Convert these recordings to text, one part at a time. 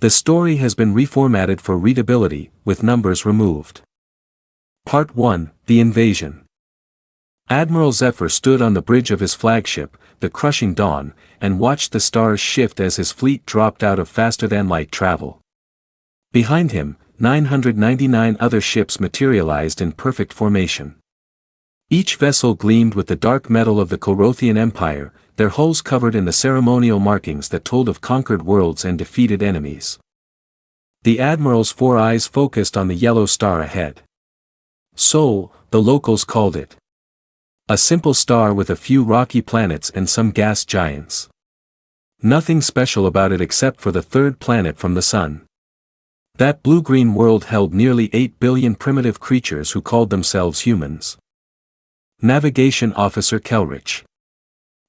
The story has been reformatted for readability, with numbers removed. Part 1, The Invasion. Admiral Zephyr stood on the bridge of his flagship, the Crushing Dawn, and watched the stars shift as his fleet dropped out of faster-than-light travel. Behind him, 999 other ships materialized in perfect formation. Each vessel gleamed with the dark metal of the Corothian Empire, their hulls covered in the ceremonial markings that told of conquered worlds and defeated enemies. The Admiral's 4 eyes focused on the yellow star ahead. Sol, the locals called it. A simple star with a few rocky planets and some gas giants. Nothing special about it except for the 3rd planet from the Sun. That blue-green world held nearly 8 billion primitive creatures who called themselves humans. Navigation Officer Kelrich.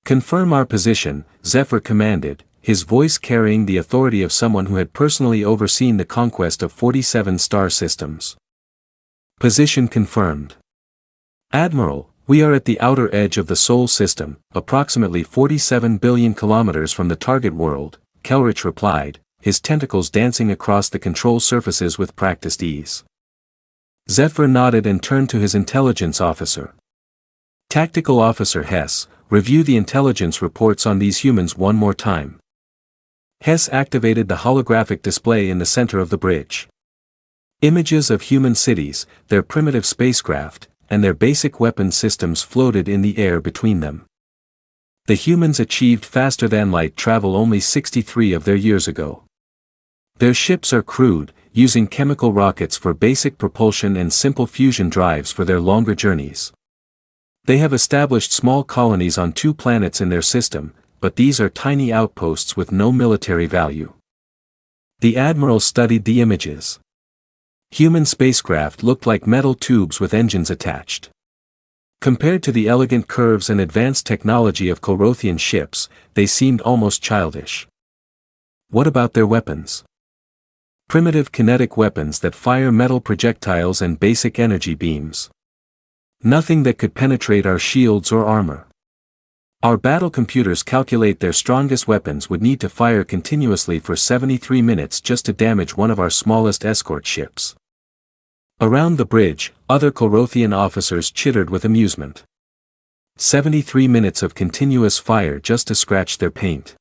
Confirm our position, Zephyr commanded, his voice carrying the authority of someone who had personally overseen the conquest of 47 star systems. Position confirmed. Admiral, we are at the outer edge of the Sol system, approximately 47 billion kilometers from the target world, Kelrich replied, his tentacles dancing across the control surfaces with practiced ease. Zephyr nodded and turned to his intelligence officer. Tactical Officer Hess, review the intelligence reports on these humans one more time. Hess activated the holographic display in the center of the bridge. Images of human cities, their primitive spacecraft, and their basic weapon systems floated in the air between them. The humans achieved faster-than-light travel only 63 of their years ago. Their ships are crude, using chemical rockets for basic propulsion and simple fusion drives for their longer journeys. They have established small colonies on 2 planets in their system, but these are tiny outposts with no military value. The Admiral studied the images. Human spacecraft looked like metal tubes with engines attached. Compared to the elegant curves and advanced technology of Corothian ships, they seemed almost childish. What about their weapons? Primitive kinetic weapons that fire metal projectiles and basic energy beams. Nothing that could penetrate our shields or armor. Our battle computers calculate their strongest weapons would need to fire continuously for 73 minutes just to damage one of our smallest escort ships. Around the bridge, other Corothian officers chittered with amusement. 73 minutes of continuous fire just to scratch their paint.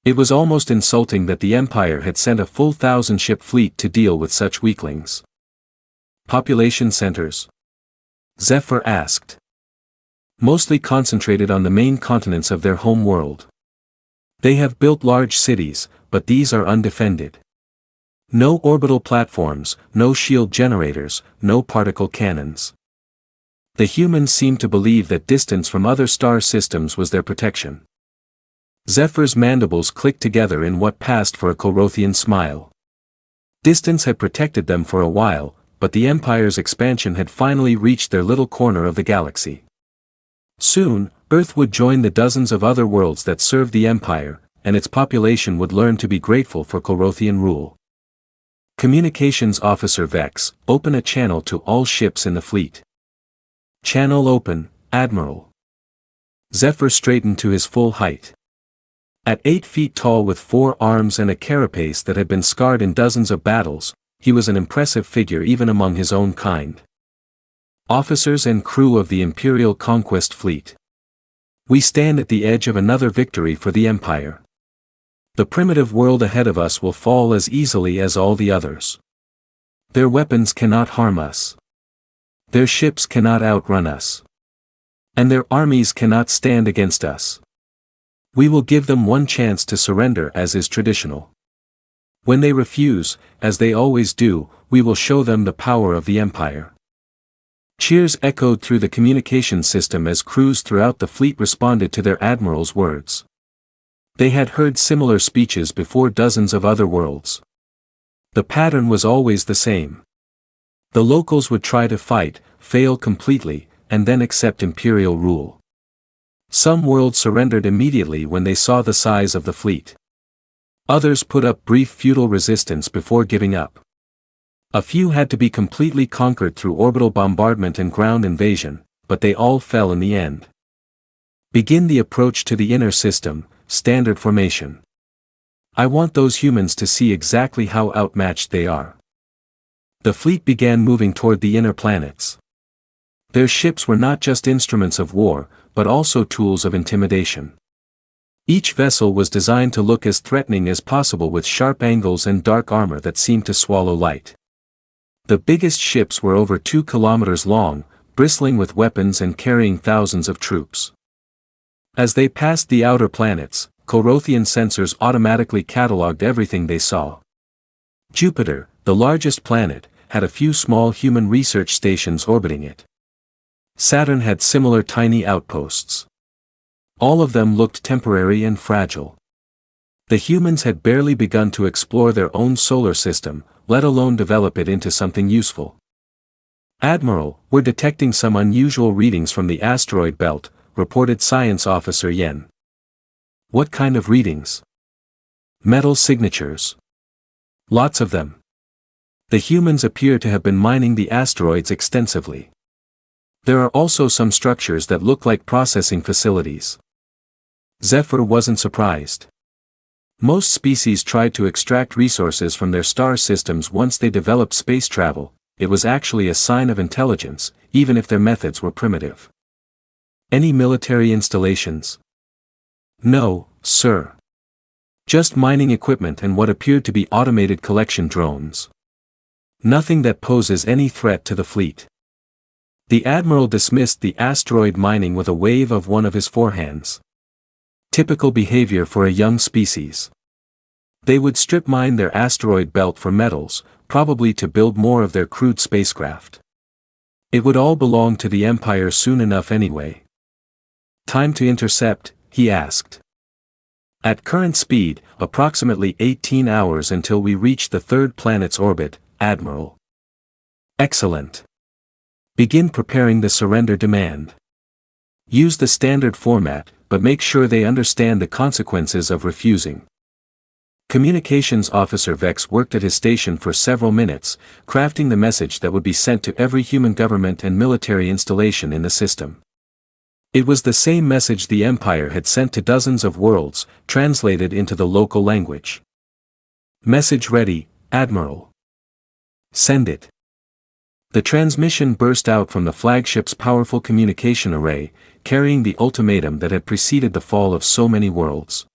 It was almost insulting that the Empire had sent a full 1,000-ship fleet to deal with such weaklings. Population centers? Zephyr asked. Mostly concentrated on the main continents of their home world. They have built large cities, but these are undefended. No orbital platforms, no shield generators, no particle cannons. The humans seem to believe that distance from other star systems was their protection. Zephyr's mandibles clicked together in what passed for a Corothian smile. Distance had protected them for a while, but the Empire's expansion had finally reached their little corner of the galaxy. Soon, Earth would join the dozens of other worlds that served the Empire, and its population would learn to be grateful for Corothian rule. Communications Officer Vex, open a channel to all ships in the fleet. Channel open, Admiral. Zephyr straightened to his full height. At 8 feet tall with 4 arms and a carapace that had been scarred in dozens of battles, he was an impressive figure even among his own kind. Officers and crew of the Imperial Conquest Fleet. We stand at the edge of another victory for the Empire. The primitive world ahead of us will fall as easily as all the others. Their weapons cannot harm us. Their ships cannot outrun us. And their armies cannot stand against us. We will give them one chance to surrender as is traditional. When they refuse, as they always do, we will show them the power of the Empire. Cheers echoed through the communication system as crews throughout the fleet responded to their admiral's words. They had heard similar speeches before dozens of other worlds. The pattern was always the same. The locals would try to fight, fail completely, and then accept imperial rule. Some worlds surrendered immediately when they saw the size of the fleet. Others put up brief futile resistance before giving up. A few had to be completely conquered through orbital bombardment and ground invasion, but they all fell in the end. Begin the approach to the inner system, standard formation. I want those humans to see exactly how outmatched they are. The fleet began moving toward the inner planets. Their ships were not just instruments of war, but also tools of intimidation. Each vessel was designed to look as threatening as possible with sharp angles and dark armor that seemed to swallow light. The biggest ships were over 2 kilometers long, bristling with weapons and carrying thousands of troops. As they passed the outer planets, Corothian sensors automatically cataloged everything they saw. Jupiter, the largest planet, had a few small human research stations orbiting it. Saturn had similar tiny outposts. All of them looked temporary and fragile. The humans had barely begun to explore their own solar system, let alone develop it into something useful. "Admiral, we're detecting some unusual readings from the asteroid belt," reported Science Officer Yen. "What kind of readings?" "Metal signatures. Lots of them. The humans appear to have been mining the asteroids extensively. There are also some structures that look like processing facilities." Zephyr wasn't surprised. Most species tried to extract resources from their star systems once they developed space travel. It was actually a sign of intelligence, even if their methods were primitive. "Any military installations?" "No, sir. Just mining equipment and what appeared to be automated collection drones. Nothing that poses any threat to the fleet." The Admiral dismissed the asteroid mining with a wave of one of his forehands. Typical behavior for a young species. They would strip mine their asteroid belt for metals, probably to build more of their crude spacecraft. It would all belong to the Empire soon enough anyway. "Time to intercept?" he asked. "At current speed, approximately 18 hours until we reach the third planet's orbit, Admiral." "Excellent. Begin preparing the surrender demand. Use the standard format, but make sure they understand the consequences of refusing." Communications Officer Vex worked at his station for several minutes, crafting the message that would be sent to every human government and military installation in the system. It was the same message the Empire had sent to dozens of worlds, translated into the local language. "Message ready, Admiral." "Send it." The transmission burst out from the flagship's powerful communication array, carrying the ultimatum that had preceded the fall of so many worlds.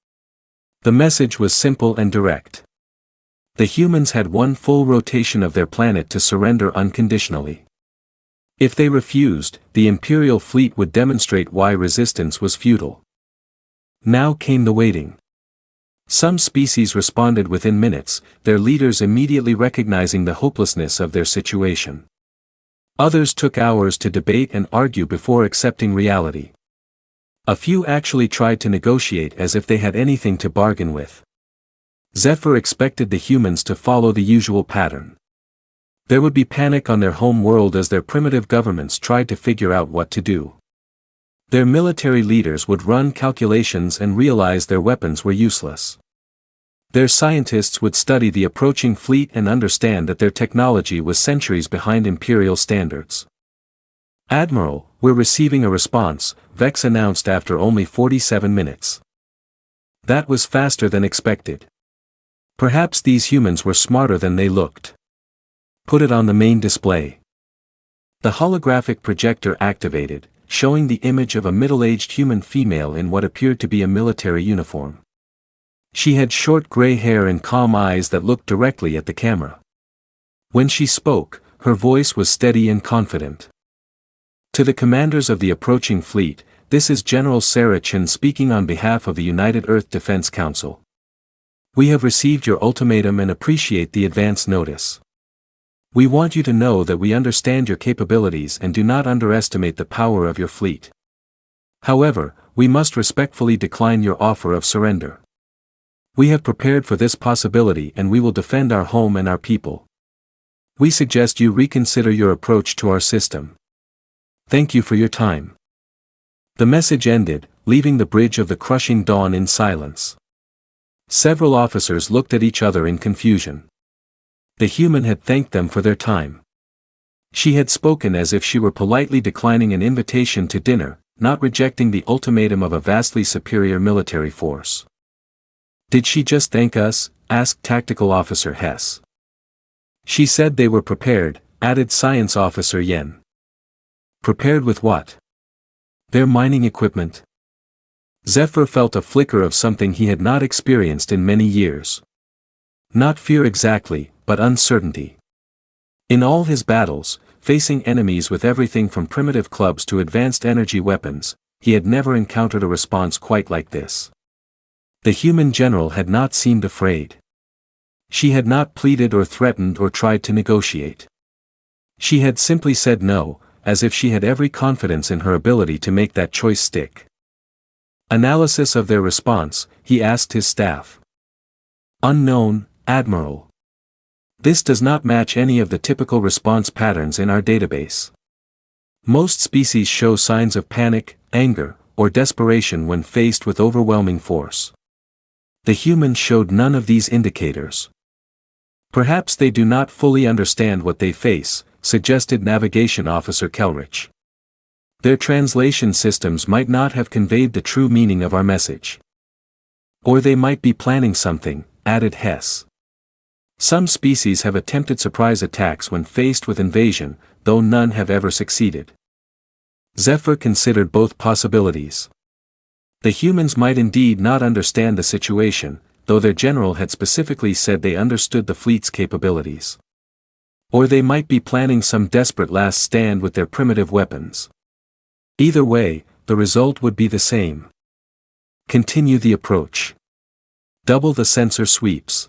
The message was simple and direct. The humans had one full rotation of their planet to surrender unconditionally. If they refused, the Imperial Fleet would demonstrate why resistance was futile. Now came the waiting. Some species responded within minutes, their leaders immediately recognizing the hopelessness of their situation. Others took hours to debate and argue before accepting reality. A few actually tried to negotiate as if they had anything to bargain with. Zephyr expected the humans to follow the usual pattern. There would be panic on their home world as their primitive governments tried to figure out what to do. Their military leaders would run calculations and realize their weapons were useless. Their scientists would study the approaching fleet and understand that their technology was centuries behind Imperial standards. "Admiral, we're receiving a response," Vex announced after only 47 minutes. That was faster than expected. Perhaps these humans were smarter than they looked. "Put it on the main display." The holographic projector activated, showing the image of a middle-aged human female in what appeared to be a military uniform. She had short gray hair and calm eyes that looked directly at the camera. When she spoke, her voice was steady and confident. "To the commanders of the approaching fleet, this is General Sarah Chen speaking on behalf of the United Earth Defense Council. We have received your ultimatum and appreciate the advance notice. We want you to know that we understand your capabilities and do not underestimate the power of your fleet. However, we must respectfully decline your offer of surrender. We have prepared for this possibility and we will defend our home and our people. We suggest you reconsider your approach to our system. Thank you for your time." The message ended, leaving the bridge of the crushing dawn in silence. Several officers looked at each other in confusion. The human had thanked them for their time. She had spoken as if she were politely declining an invitation to dinner, not rejecting the ultimatum of a vastly superior military force. Did she just thank us? Asked Tactical Officer Hess. She said they were prepared, added Science Officer Yen. Prepared with what? Their mining equipment. Zephyr felt a flicker of something he had not experienced in many years. Not fear exactly, but uncertainty. In all his battles, facing enemies with everything from primitive clubs to advanced energy weapons, he had never encountered a response quite like this. The human general had not seemed afraid. She had not pleaded or threatened or tried to negotiate. She had simply said no, as if she had every confidence in her ability to make that choice stick. Analysis of their response, he asked his staff. Unknown, Admiral. This does not match any of the typical response patterns in our database. Most species show signs of panic, anger, or desperation when faced with overwhelming force. The humans showed none of these indicators. Perhaps they do not fully understand what they face, suggested Navigation Officer Kelrich. Their translation systems might not have conveyed the true meaning of our message. Or they might be planning something, added Hess. Some species have attempted surprise attacks when faced with invasion, though none have ever succeeded. Zephyr considered both possibilities. The humans might indeed not understand the situation, though their general had specifically said they understood the fleet's capabilities. Or they might be planning some desperate last stand with their primitive weapons. Either way, the result would be the same. Continue the approach. Double the sensor sweeps.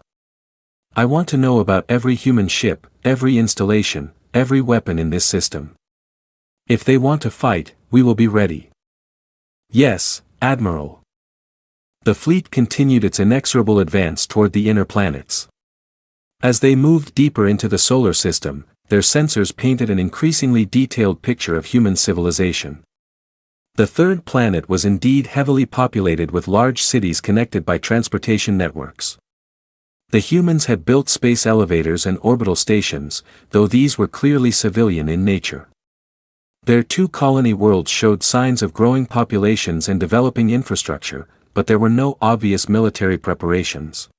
I want to know about every human ship, every installation, every weapon in this system. If they want to fight, we will be ready. Yes, Admiral. The fleet continued its inexorable advance toward the inner planets. As they moved deeper into the solar system, their sensors painted an increasingly detailed picture of human civilization. The third planet was indeed heavily populated with large cities connected by transportation networks. The humans had built space elevators and orbital stations, though these were clearly civilian in nature. Their two colony worlds showed signs of growing populations and developing infrastructure, but there were no obvious military preparations.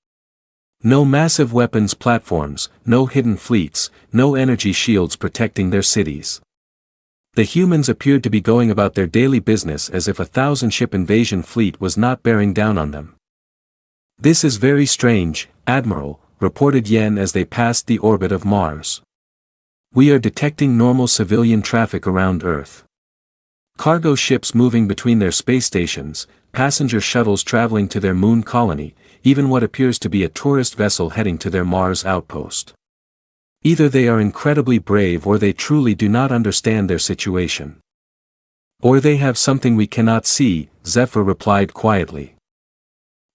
No massive weapons platforms, no hidden fleets, no energy shields protecting their cities. The humans appeared to be going about their daily business as if a 1,000-ship invasion fleet was not bearing down on them. This is very strange, Admiral, reported Yen as they passed the orbit of Mars. We are detecting normal civilian traffic around Earth. Cargo ships moving between their space stations, passenger shuttles traveling to their moon colony, even what appears to be a tourist vessel heading to their Mars outpost. Either they are incredibly brave or they truly do not understand their situation. Or they have something we cannot see, Zephyr replied quietly.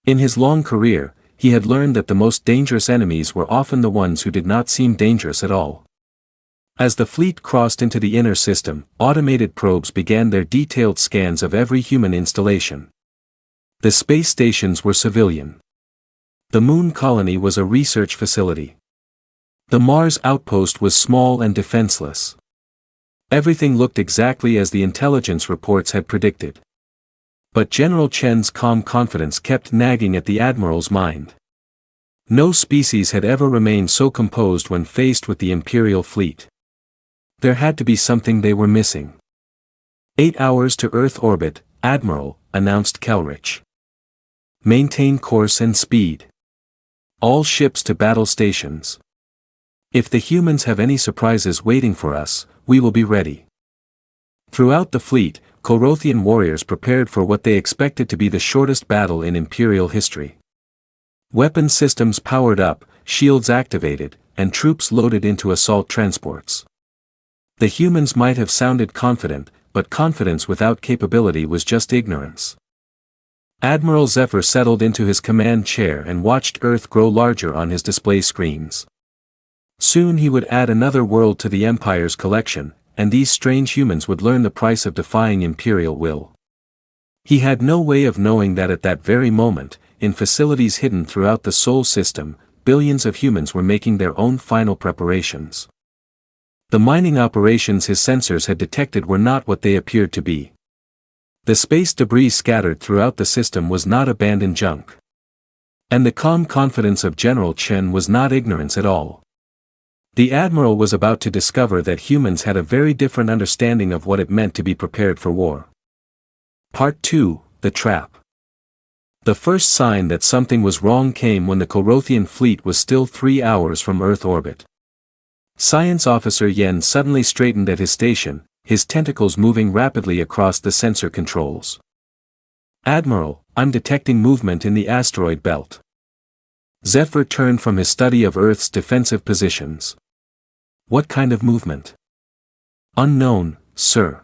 In his long career, he had learned that the most dangerous enemies were often the ones who did not seem dangerous at all. As the fleet crossed into the inner system, automated probes began their detailed scans of every human installation. The space stations were civilian. The moon colony was a research facility. The Mars outpost was small and defenseless. Everything looked exactly as the intelligence reports had predicted. But General Chen's calm confidence kept nagging at the Admiral's mind. No species had ever remained so composed when faced with the Imperial Fleet. There had to be something they were missing. 8 hours to Earth orbit, Admiral, announced Kelrich. Maintain course and speed. All ships to battle stations. If the humans have any surprises waiting for us, we will be ready. Throughout the fleet, Corothian warriors prepared for what they expected to be the shortest battle in Imperial history. Weapon systems powered up, shields activated, and troops loaded into assault transports. The humans might have sounded confident, but confidence without capability was just ignorance. Admiral Zephyr settled into his command chair and watched Earth grow larger on his display screens. Soon he would add another world to the Empire's collection, and these strange humans would learn the price of defying Imperial will. He had no way of knowing that at that very moment, in facilities hidden throughout the Sol system, billions of humans were making their own final preparations. The mining operations his sensors had detected were not what they appeared to be. The space debris scattered throughout the system was not abandoned junk. And the calm confidence of General Chen was not ignorance at all. The admiral was about to discover that humans had a very different understanding of what it meant to be prepared for war. Part 2, The Trap. The first sign that something was wrong came when the Corothian fleet was still 3 hours from Earth orbit. Science Officer Yen suddenly straightened at his station, his tentacles moving rapidly across the sensor controls. "Admiral, I'm detecting movement in the asteroid belt." Zephyr turned from his study of Earth's defensive positions. "What kind of movement?" "Unknown, sir.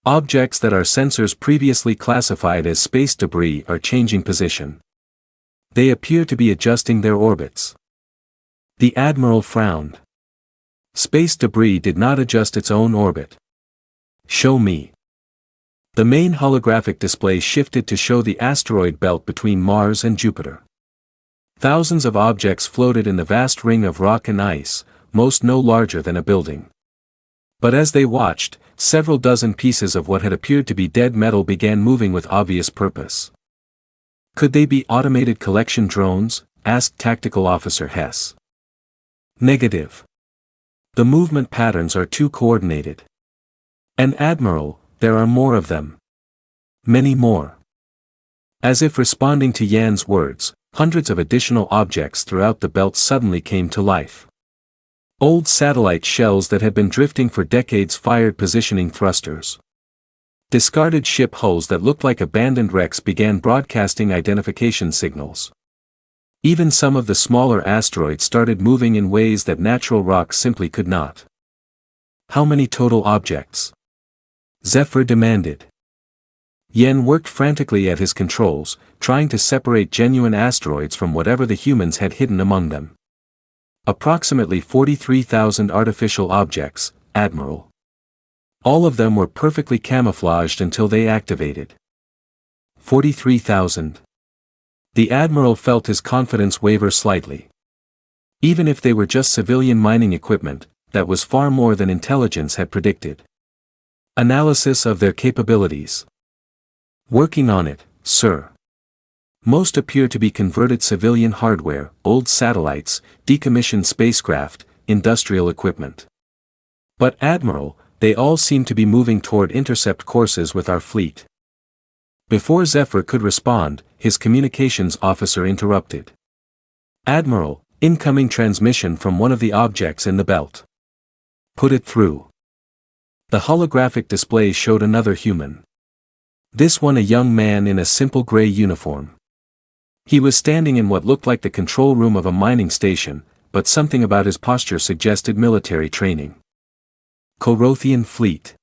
Objects that our sensors previously classified as space debris are changing position. They appear to be adjusting their orbits." The Admiral frowned. Space debris did not adjust its own orbit. "Show me." The main holographic display shifted to show the asteroid belt between Mars and Jupiter. Thousands of objects floated in the vast ring of rock and ice, most no larger than a building. But as they watched, several dozen pieces of what had appeared to be dead metal began moving with obvious purpose. "Could they be automated collection drones?" asked Tactical Officer Hess. "Negative. The movement patterns are too coordinated. And Admiral, there are more of them. Many more." As if responding to Yan's words, hundreds of additional objects throughout the belt suddenly came to life. Old satellite shells that had been drifting for decades fired positioning thrusters. Discarded ship hulls that looked like abandoned wrecks began broadcasting identification signals. Even some of the smaller asteroids started moving in ways that natural rocks simply could not. "How many total objects?" Zephyr demanded. Yen worked frantically at his controls, trying to separate genuine asteroids from whatever the humans had hidden among them. "Approximately 43,000 artificial objects, Admiral. All of them were perfectly camouflaged until they activated." 43,000. The Admiral felt his confidence waver slightly. Even if they were just civilian mining equipment, that was far more than intelligence had predicted. Analysis of their capabilities. "Working on it, sir. Most appear to be converted civilian hardware, old satellites, decommissioned spacecraft, industrial equipment. But Admiral, they all seem to be moving toward intercept courses with our fleet." Before Zephyr could respond, his communications officer interrupted. "Admiral, incoming transmission from one of the objects in the belt." "Put it through." The holographic display showed another human. This one a young man in a simple gray uniform. He was standing in what looked like the control room of a mining station, but something about his posture suggested military training. "Corothian Fleet.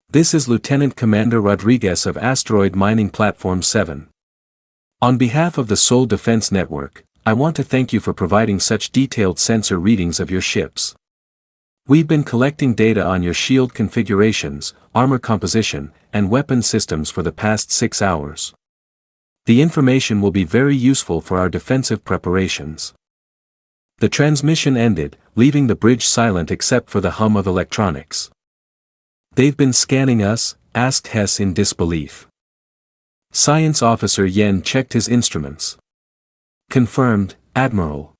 This is Lieutenant Commander Rodriguez of Asteroid Mining Platform 7. On behalf of the Seoul Defense Network, I want to thank you for providing such detailed sensor readings of your ships. We've been collecting data on your shield configurations, armor composition, and weapon systems for the past 6 hours. The information will be very useful for our defensive preparations." The transmission ended, leaving the bridge silent except for the hum of electronics. "They've been scanning us?" asked Hess in disbelief. Science Officer Yen checked his instruments. "Confirmed, Admiral.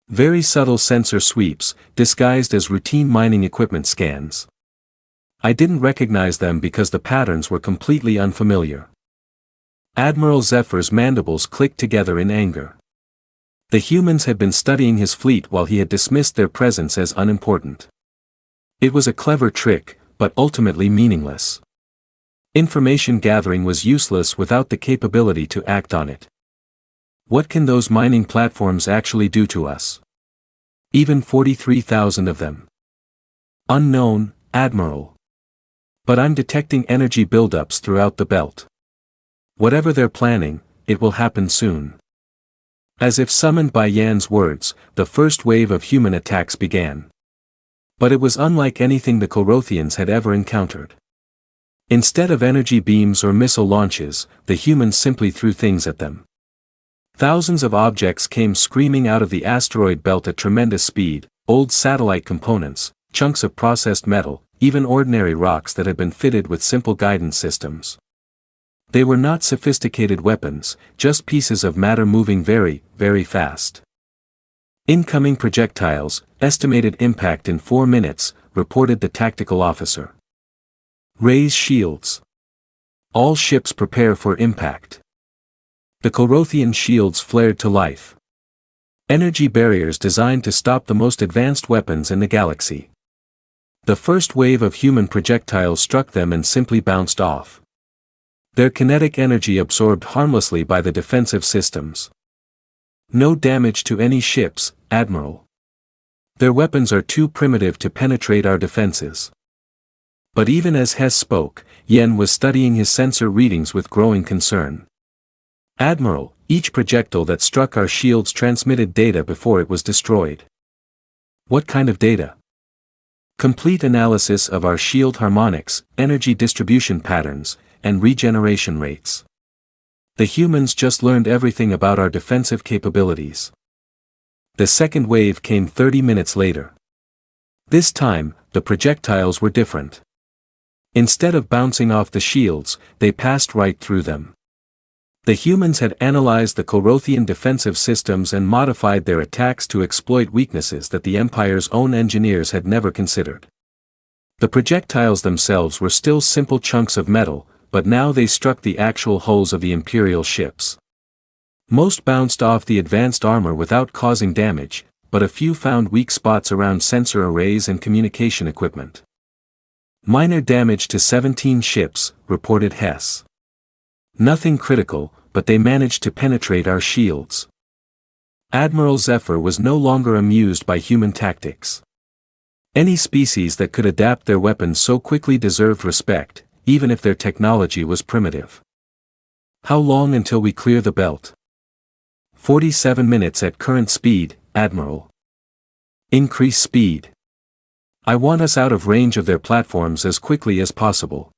Very subtle sensor sweeps, disguised as routine mining equipment scans. I didn't recognize them because the patterns were completely unfamiliar." Admiral Zephyr's mandibles clicked together in anger. The humans had been studying his fleet while he had dismissed their presence as unimportant. It was a clever trick, but ultimately meaningless. Information gathering was useless without the capability to act on it. What can those mining platforms actually do to us? Even 43,000 of them. Unknown, Admiral. But I'm detecting energy buildups throughout the belt. Whatever they're planning, it will happen soon. As if summoned by Yan's words, the first wave of human attacks began. But it was unlike anything the Corothians had ever encountered. Instead of energy beams or missile launches, the humans simply threw things at them. Thousands of objects came screaming out of the asteroid belt at tremendous speed, old satellite components, chunks of processed metal, even ordinary rocks that had been fitted with simple guidance systems. They were not sophisticated weapons, just pieces of matter moving very, very fast. Incoming projectiles, estimated impact in 4 minutes, reported the tactical officer. Raise shields. All ships prepare for impact. The Corothian shields flared to life. Energy barriers designed to stop the most advanced weapons in the galaxy. The first wave of human projectiles struck them and simply bounced off. Their kinetic energy absorbed harmlessly by the defensive systems. No damage to any ships, Admiral. Their weapons are too primitive to penetrate our defenses. But even as Hess spoke, Yen was studying his sensor readings with growing concern. Admiral, each projectile that struck our shields transmitted data before it was destroyed. What kind of data? Complete analysis of our shield harmonics, energy distribution patterns, and regeneration rates. The humans just learned everything about our defensive capabilities. The second wave came 30 minutes later. This time, the projectiles were different. Instead of bouncing off the shields, they passed right through them. The humans had analyzed the Corothian defensive systems and modified their attacks to exploit weaknesses that the Empire's own engineers had never considered. The projectiles themselves were still simple chunks of metal, but now they struck the actual hulls of the Imperial ships. Most bounced off the advanced armor without causing damage, but a few found weak spots around sensor arrays and communication equipment. Minor damage to 17 ships, reported Hess. Nothing critical, but they managed to penetrate our shields. Admiral Zephyr was no longer amused by human tactics. Any species that could adapt their weapons so quickly deserved respect, even if their technology was primitive. How long until we clear the belt? 47 minutes at current speed, Admiral. Increase speed. I want us out of range of their platforms as quickly as possible.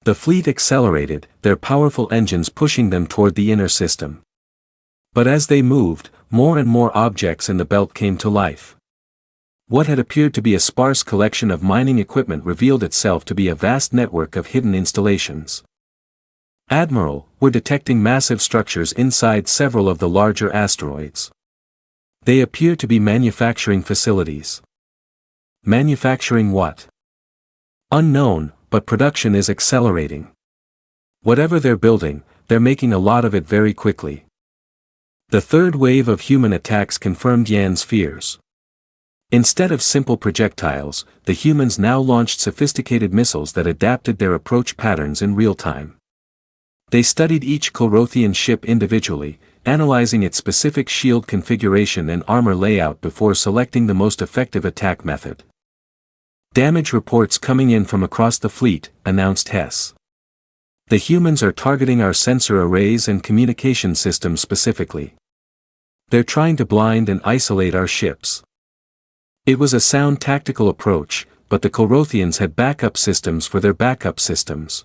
The fleet accelerated, their powerful engines pushing them toward the inner system. But as they moved, more and more objects in the belt came to life. What had appeared to be a sparse collection of mining equipment revealed itself to be a vast network of hidden installations. Admiral, we're detecting massive structures inside several of the larger asteroids. They appear to be manufacturing facilities. Manufacturing what? Unknown, but production is accelerating. Whatever they're building, they're making a lot of it very quickly. The third wave of human attacks confirmed Yan's fears. Instead of simple projectiles, the humans now launched sophisticated missiles that adapted their approach patterns in real time. They studied each Corothian ship individually, analyzing its specific shield configuration and armor layout before selecting the most effective attack method. Damage reports coming in from across the fleet, announced Hess. The humans are targeting our sensor arrays and communication systems specifically. They're trying to blind and isolate our ships. It was a sound tactical approach, but the Corothians had backup systems for their backup systems.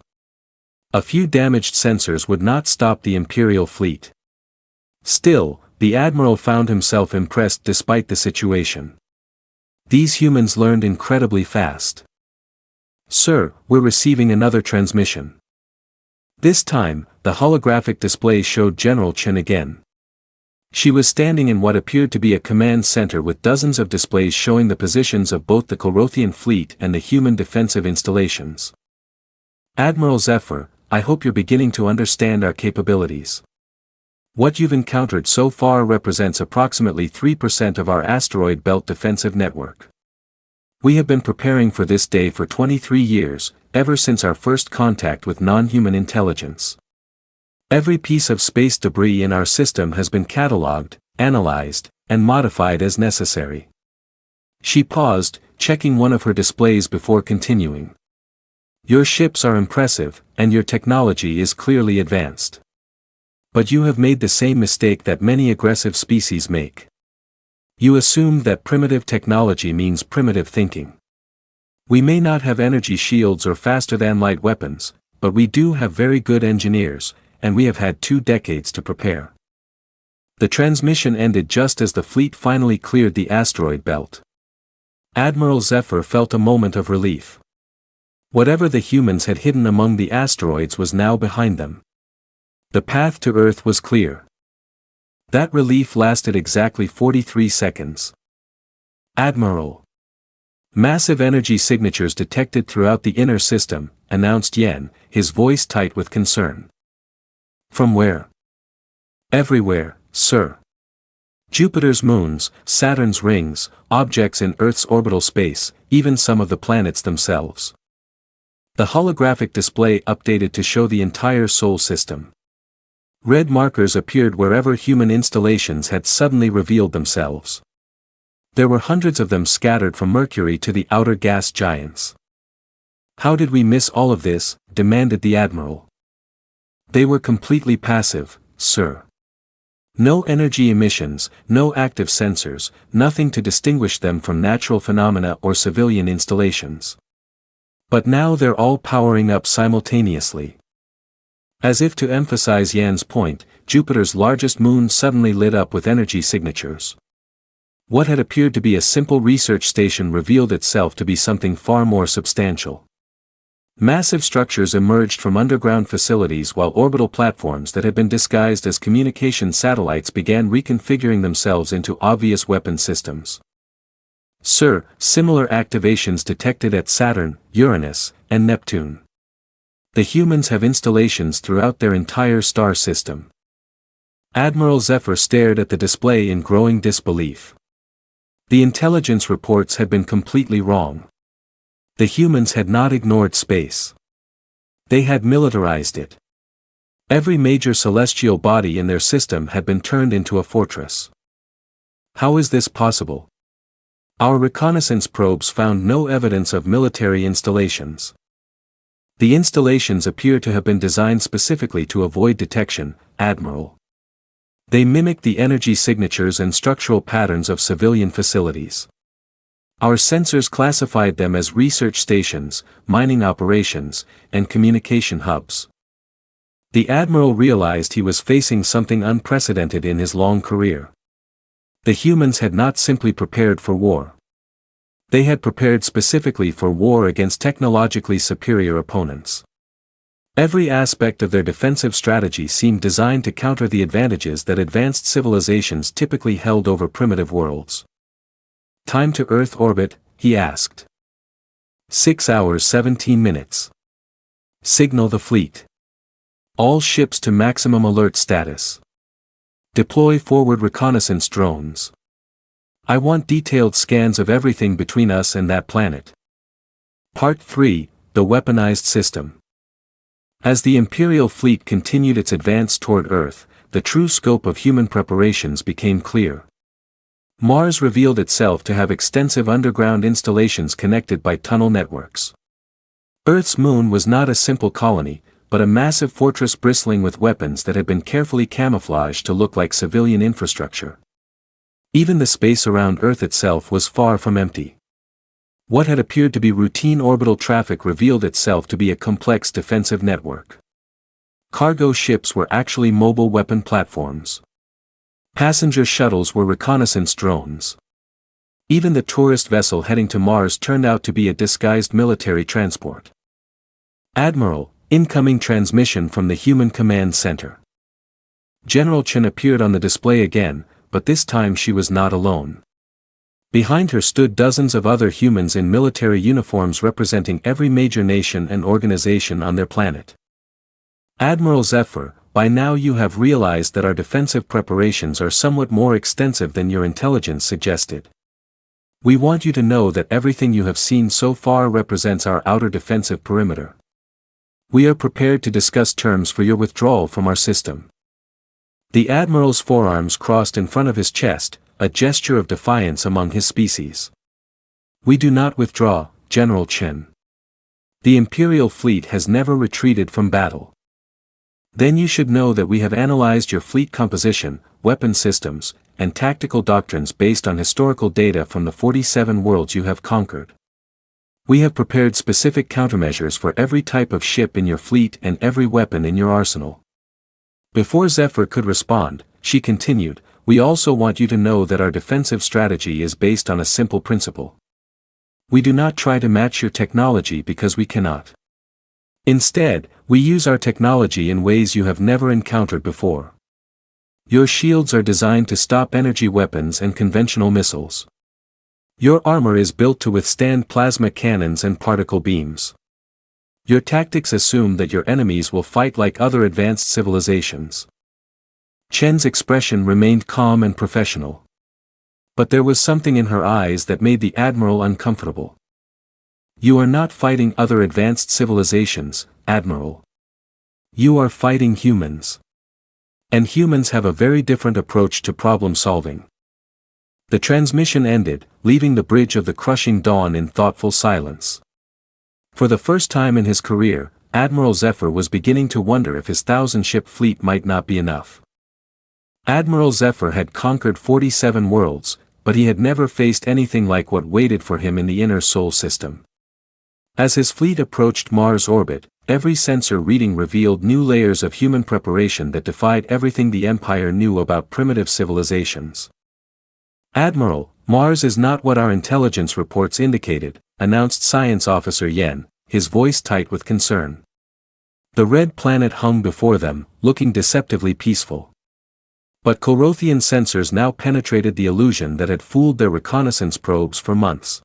A few damaged sensors would not stop the Imperial Fleet. Still, the Admiral found himself impressed despite the situation. These humans learned incredibly fast. Sir, we're receiving another transmission. This time, the holographic display showed General Chen again. She was standing in what appeared to be a command center with dozens of displays showing the positions of both the Corothian fleet and the human defensive installations. Admiral Zephyr, I hope you're beginning to understand our capabilities. What you've encountered so far represents approximately 3% of our asteroid belt defensive network. We have been preparing for this day for 23 years, ever since our first contact with non-human intelligence. Every piece of space debris in our system has been catalogued, analyzed, and modified as necessary. She paused, checking one of her displays before continuing. Your ships are impressive, and your technology is clearly advanced. But you have made the same mistake that many aggressive species make. You assume that primitive technology means primitive thinking. We may not have energy shields or faster-than-light weapons, but we do have very good engineers, and we have had 2 decades to prepare. The transmission ended just as the fleet finally cleared the asteroid belt. Admiral Zephyr felt a moment of relief. Whatever the humans had hidden among the asteroids was now behind them. The path to Earth was clear. That relief lasted exactly 43 seconds. Admiral. Massive energy signatures detected throughout the inner system, announced Yen, his voice tight with concern. From where? Everywhere, sir. Jupiter's moons, Saturn's rings, objects in Earth's orbital space, even some of the planets themselves. The holographic display updated to show the entire Sol system. Red markers appeared wherever human installations had suddenly revealed themselves. There were hundreds of them scattered from Mercury to the outer gas giants. How did we miss all of this? Demanded the Admiral. They were completely passive, sir. No energy emissions, no active sensors, nothing to distinguish them from natural phenomena or civilian installations. But now they're all powering up simultaneously. As if to emphasize Yan's point, Jupiter's largest moon suddenly lit up with energy signatures. What had appeared to be a simple research station revealed itself to be something far more substantial. Massive structures emerged from underground facilities while orbital platforms that had been disguised as communication satellites began reconfiguring themselves into obvious weapon systems. Sir, similar activations detected at Saturn, Uranus, and Neptune. The humans have installations throughout their entire star system. Admiral Zephyr stared at the display in growing disbelief. The intelligence reports had been completely wrong. The humans had not ignored space. They had militarized it. Every major celestial body in their system had been turned into a fortress. How is this possible? Our reconnaissance probes found no evidence of military installations. The installations appear to have been designed specifically to avoid detection, Admiral. They mimic the energy signatures and structural patterns of civilian facilities. Our sensors classified them as research stations, mining operations, and communication hubs. The Admiral realized he was facing something unprecedented in his long career. The humans had not simply prepared for war. They had prepared specifically for war against technologically superior opponents. Every aspect of their defensive strategy seemed designed to counter the advantages that advanced civilizations typically held over primitive worlds. Time to Earth orbit, he asked. 6 hours 17 minutes. Signal the fleet. All ships to maximum alert status. Deploy forward reconnaissance drones. I want detailed scans of everything between us and that planet. Part 3, the weaponized system. As the Imperial Fleet continued its advance toward Earth, the true scope of human preparations became clear. Mars revealed itself to have extensive underground installations connected by tunnel networks. Earth's moon was not a simple colony, but a massive fortress bristling with weapons that had been carefully camouflaged to look like civilian infrastructure. Even the space around Earth itself was far from empty. What had appeared to be routine orbital traffic revealed itself to be a complex defensive network. Cargo ships were actually mobile weapon platforms. Passenger shuttles were reconnaissance drones. Even the tourist vessel heading to Mars turned out to be a disguised military transport. Admiral, incoming transmission from the Human Command Center. General Chen appeared on the display again, but this time she was not alone. Behind her stood dozens of other humans in military uniforms representing every major nation and organization on their planet. Admiral Zephyr, by now you have realized that our defensive preparations are somewhat more extensive than your intelligence suggested. We want you to know that everything you have seen so far represents our outer defensive perimeter. We are prepared to discuss terms for your withdrawal from our system. The Admiral's forearms crossed in front of his chest, a gesture of defiance among his species. We do not withdraw, General Chen. The Imperial Fleet has never retreated from battle. Then you should know that we have analyzed your fleet composition, weapon systems, and tactical doctrines based on historical data from the 47 worlds you have conquered. We have prepared specific countermeasures for every type of ship in your fleet and every weapon in your arsenal. Before Zephyr could respond, she continued, we also want you to know that our defensive strategy is based on a simple principle. We do not try to match your technology because we cannot. Instead, we use our technology in ways you have never encountered before. Your shields are designed to stop energy weapons and conventional missiles. Your armor is built to withstand plasma cannons and particle beams. Your tactics assume that your enemies will fight like other advanced civilizations. Chen's expression remained calm and professional. But there was something in her eyes that made the Admiral uncomfortable. You are not fighting other advanced civilizations, Admiral. You are fighting humans. And humans have a very different approach to problem solving. The transmission ended, leaving the bridge of the crushing dawn in thoughtful silence. For the first time in his career, Admiral Zephyr was beginning to wonder if his 1,000-ship fleet might not be enough. Admiral Zephyr had conquered 47 worlds, but he had never faced anything like what waited for him in the inner Sol system. As his fleet approached Mars' orbit, every sensor reading revealed new layers of human preparation that defied everything the Empire knew about primitive civilizations. "Admiral, Mars is not what our intelligence reports indicated," announced Science Officer Yen, his voice tight with concern. The red planet hung before them, looking deceptively peaceful. But Corothian sensors now penetrated the illusion that had fooled their reconnaissance probes for months.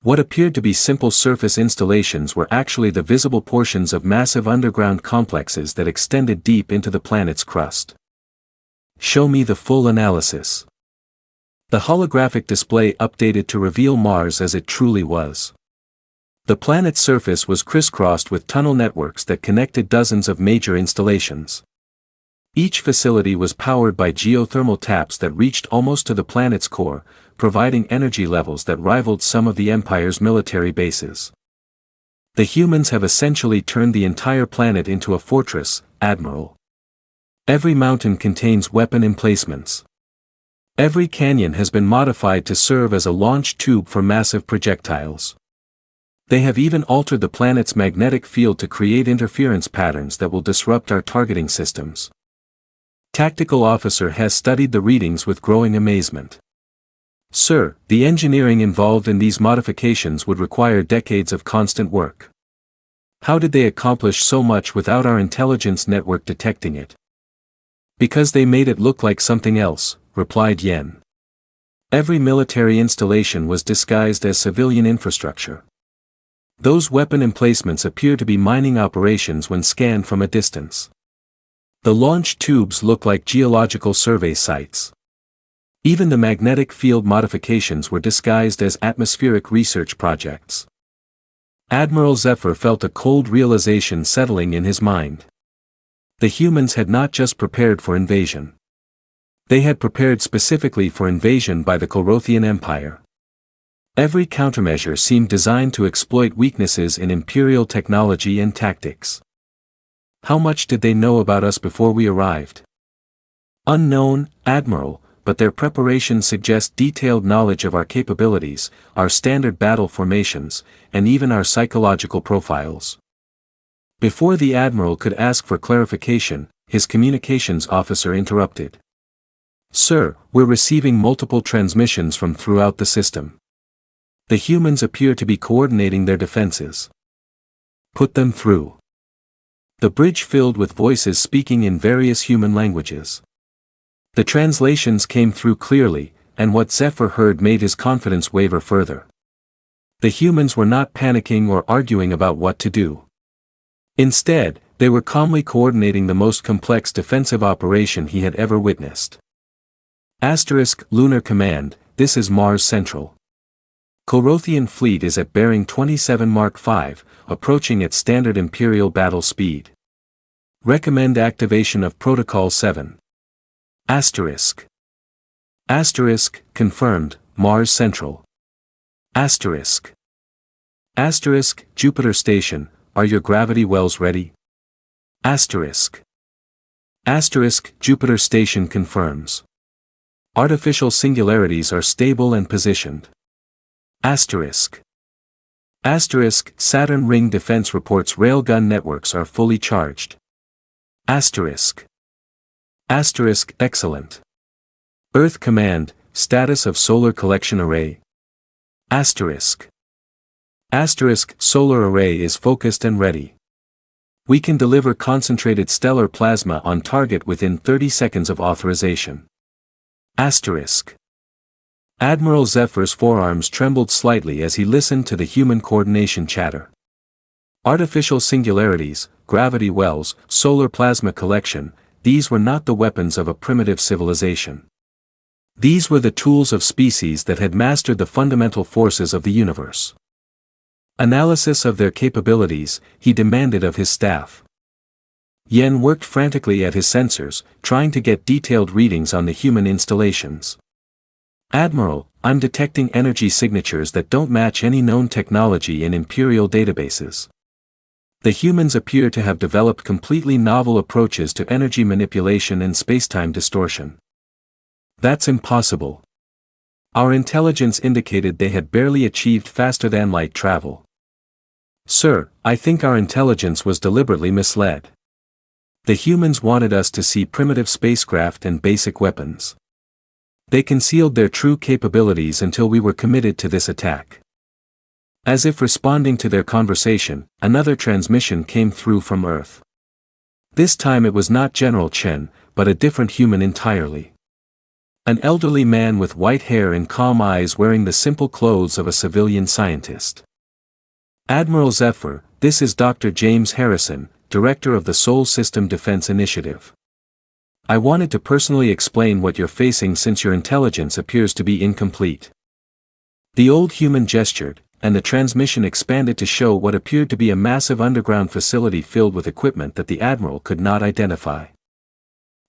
What appeared to be simple surface installations were actually the visible portions of massive underground complexes that extended deep into the planet's crust. "Show me the full analysis." The holographic display updated to reveal Mars as it truly was. The planet's surface was crisscrossed with tunnel networks that connected dozens of major installations. Each facility was powered by geothermal taps that reached almost to the planet's core, providing energy levels that rivaled some of the Empire's military bases. "The humans have essentially turned the entire planet into a fortress, Admiral. Every mountain contains weapon emplacements. Every canyon has been modified to serve as a launch tube for massive projectiles. They have even altered the planet's magnetic field to create interference patterns that will disrupt our targeting systems." Tactical Officer Hess studied the readings with growing amazement. "Sir, the engineering involved in these modifications would require decades of constant work. How did they accomplish so much without our intelligence network detecting it?" "Because they made it look like something else," replied Yen. "Every military installation was disguised as civilian infrastructure. Those weapon emplacements appear to be mining operations when scanned from a distance. The launch tubes look like geological survey sites. Even the magnetic field modifications were disguised as atmospheric research projects." Admiral Zephyr felt a cold realization settling in his mind. The humans had not just prepared for invasion. They had prepared specifically for invasion by the Corothian Empire. Every countermeasure seemed designed to exploit weaknesses in Imperial technology and tactics. How much did they know about us before we arrived? "Unknown, Admiral, but their preparations suggest detailed knowledge of our capabilities, our standard battle formations, and even our psychological profiles." Before the Admiral could ask for clarification, his communications officer interrupted. "Sir, we're receiving multiple transmissions from throughout the system. The humans appear to be coordinating their defenses." "Put them through." The bridge filled with voices speaking in various human languages. The translations came through clearly, and what Zephyr heard made his confidence waver further. The humans were not panicking or arguing about what to do. Instead, they were calmly coordinating the most complex defensive operation he had ever witnessed. Lunar Command, this is Mars Central. Corothian Fleet is at bearing 27 Mark V, approaching at standard Imperial battle speed. Recommend activation of Protocol 7. Confirmed, Mars Central. Jupiter Station, are your gravity wells ready? Jupiter Station confirms. Artificial singularities are stable and positioned. Saturn Ring Defense reports railgun networks are fully charged. Excellent. Earth Command, status of Solar Collection Array. Solar array is focused and ready. We can deliver concentrated stellar plasma on target within 30 seconds of authorization. Admiral Zephyr's forearms trembled slightly as he listened to the human coordination chatter. Artificial singularities, gravity wells, solar plasma collection, these were not the weapons of a primitive civilization. These were the tools of species that had mastered the fundamental forces of the universe. Analysis of their capabilities, he demanded of his staff. Yen worked frantically at his sensors, trying to get detailed readings on the human installations. Admiral, I'm detecting energy signatures that don't match any known technology in Imperial databases. The humans appear to have developed completely novel approaches to energy manipulation and spacetime distortion. That's impossible. Our intelligence indicated they had barely achieved faster-than-light travel. Sir, I think our intelligence was deliberately misled. The humans wanted us to see primitive spacecraft and basic weapons. They concealed their true capabilities until we were committed to this attack. As if responding to their conversation, another transmission came through from Earth. This time it was not General Chen, but a different human entirely. An elderly man with white hair and calm eyes wearing the simple clothes of a civilian scientist. Admiral Zephyr, this is Dr. James Harrison, Director of the Sol System Defense Initiative. I wanted to personally explain what you're facing since your intelligence appears to be incomplete. The old human gestured, and the transmission expanded to show what appeared to be a massive underground facility filled with equipment that the Admiral could not identify.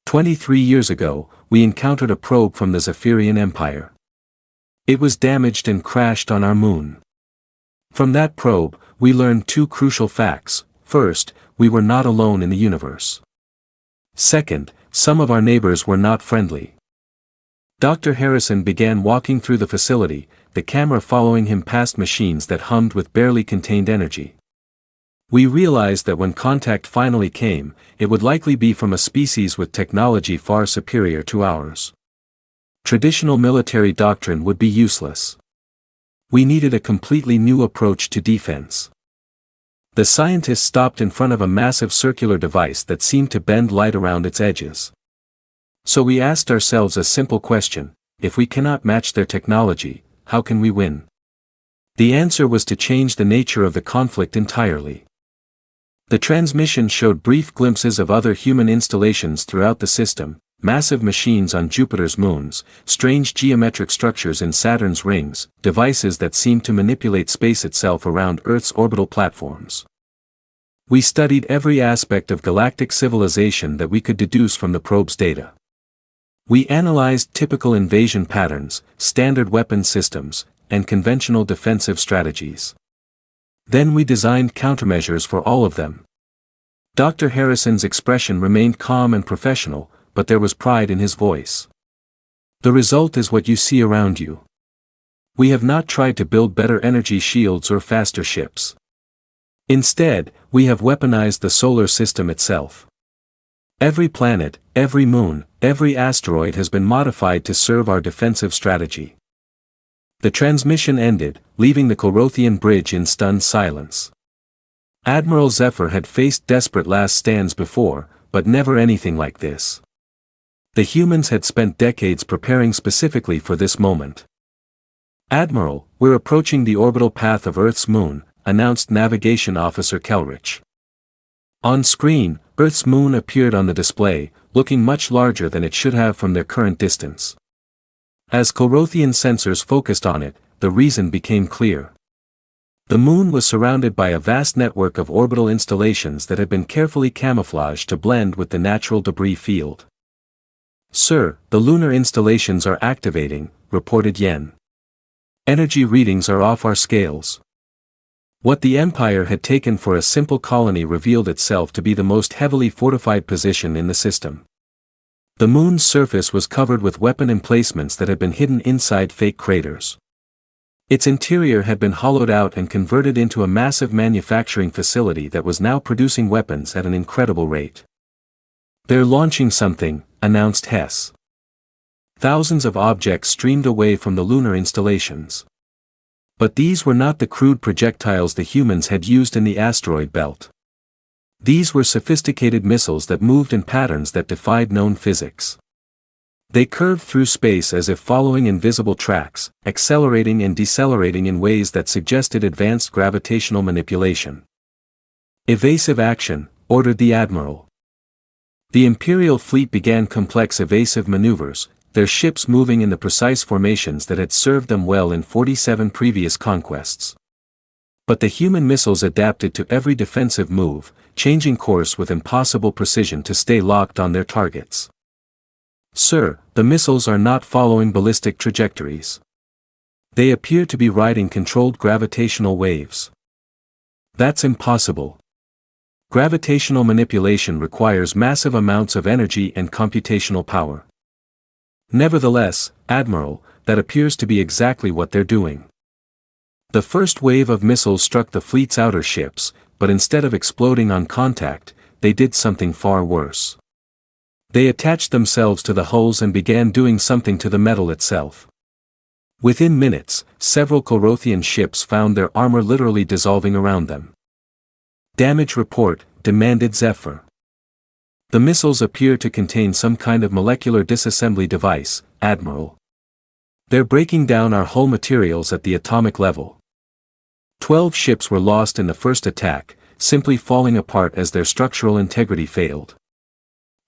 23 years ago, we encountered a probe from the Zephyrian Empire. It was damaged and crashed on our moon. From that probe, we learned two crucial facts. First, we were not alone in the universe. Second, some of our neighbors were not friendly. Dr. Harrison began walking through the facility, the camera following him past machines that hummed with barely contained energy. We realized that when contact finally came, it would likely be from a species with technology far superior to ours. Traditional military doctrine would be useless. We needed a completely new approach to defense. The scientists stopped in front of a massive circular device that seemed to bend light around its edges. So we asked ourselves a simple question: if we cannot match their technology, how can we win? The answer was to change the nature of the conflict entirely. The transmission showed brief glimpses of other human installations throughout the system, massive machines on Jupiter's moons, strange geometric structures in Saturn's rings, devices that seemed to manipulate space itself around Earth's orbital platforms. We studied every aspect of galactic civilization that we could deduce from the probe's data. We analyzed typical invasion patterns, standard weapon systems, and conventional defensive strategies. Then we designed countermeasures for all of them. Dr. Harrison's expression remained calm and professional, but there was pride in his voice. The result is what you see around you. We have not tried to build better energy shields or faster ships. Instead, we have weaponized the solar system itself. Every planet, every moon, every asteroid has been modified to serve our defensive strategy. The transmission ended, leaving the Corothian bridge in stunned silence. Admiral Zephyr had faced desperate last stands before, but never anything like this. The humans had spent decades preparing specifically for this moment. Admiral, we're approaching the orbital path of Earth's moon, announced Navigation Officer Kelrich. On screen, Earth's moon appeared on the display, looking much larger than it should have from their current distance. As Corothian sensors focused on it, the reason became clear. The moon was surrounded by a vast network of orbital installations that had been carefully camouflaged to blend with the natural debris field. Sir, the lunar installations are activating, reported Yen. Energy readings are off our scales. What the Empire had taken for a simple colony revealed itself to be the most heavily fortified position in the system. The moon's surface was covered with weapon emplacements that had been hidden inside fake craters. Its interior had been hollowed out and converted into a massive manufacturing facility that was now producing weapons at an incredible rate. They're launching something, announced Hess. Thousands of objects streamed away from the lunar installations. But these were not the crude projectiles the humans had used in the asteroid belt. These were sophisticated missiles that moved in patterns that defied known physics. They curved through space as if following invisible tracks, accelerating and decelerating in ways that suggested advanced gravitational manipulation. "Evasive action," ordered the admiral. The Imperial Fleet began complex evasive maneuvers, their ships moving in the precise formations that had served them well in 47 previous conquests. But the human missiles adapted to every defensive move, changing course with impossible precision to stay locked on their targets. "Sir, the missiles are not following ballistic trajectories. They appear to be riding controlled gravitational waves." "That's impossible. Gravitational manipulation requires massive amounts of energy and computational power." "Nevertheless, Admiral, that appears to be exactly what they're doing." The first wave of missiles struck the fleet's outer ships, but instead of exploding on contact, they did something far worse. They attached themselves to the hulls and began doing something to the metal itself. Within minutes, several Corothian ships found their armor literally dissolving around them. "Damage report," demanded Zephyr. "The missiles appear to contain some kind of molecular disassembly device, Admiral. They're breaking down our hull materials at the atomic level." 12 ships were lost in the first attack, simply falling apart as their structural integrity failed.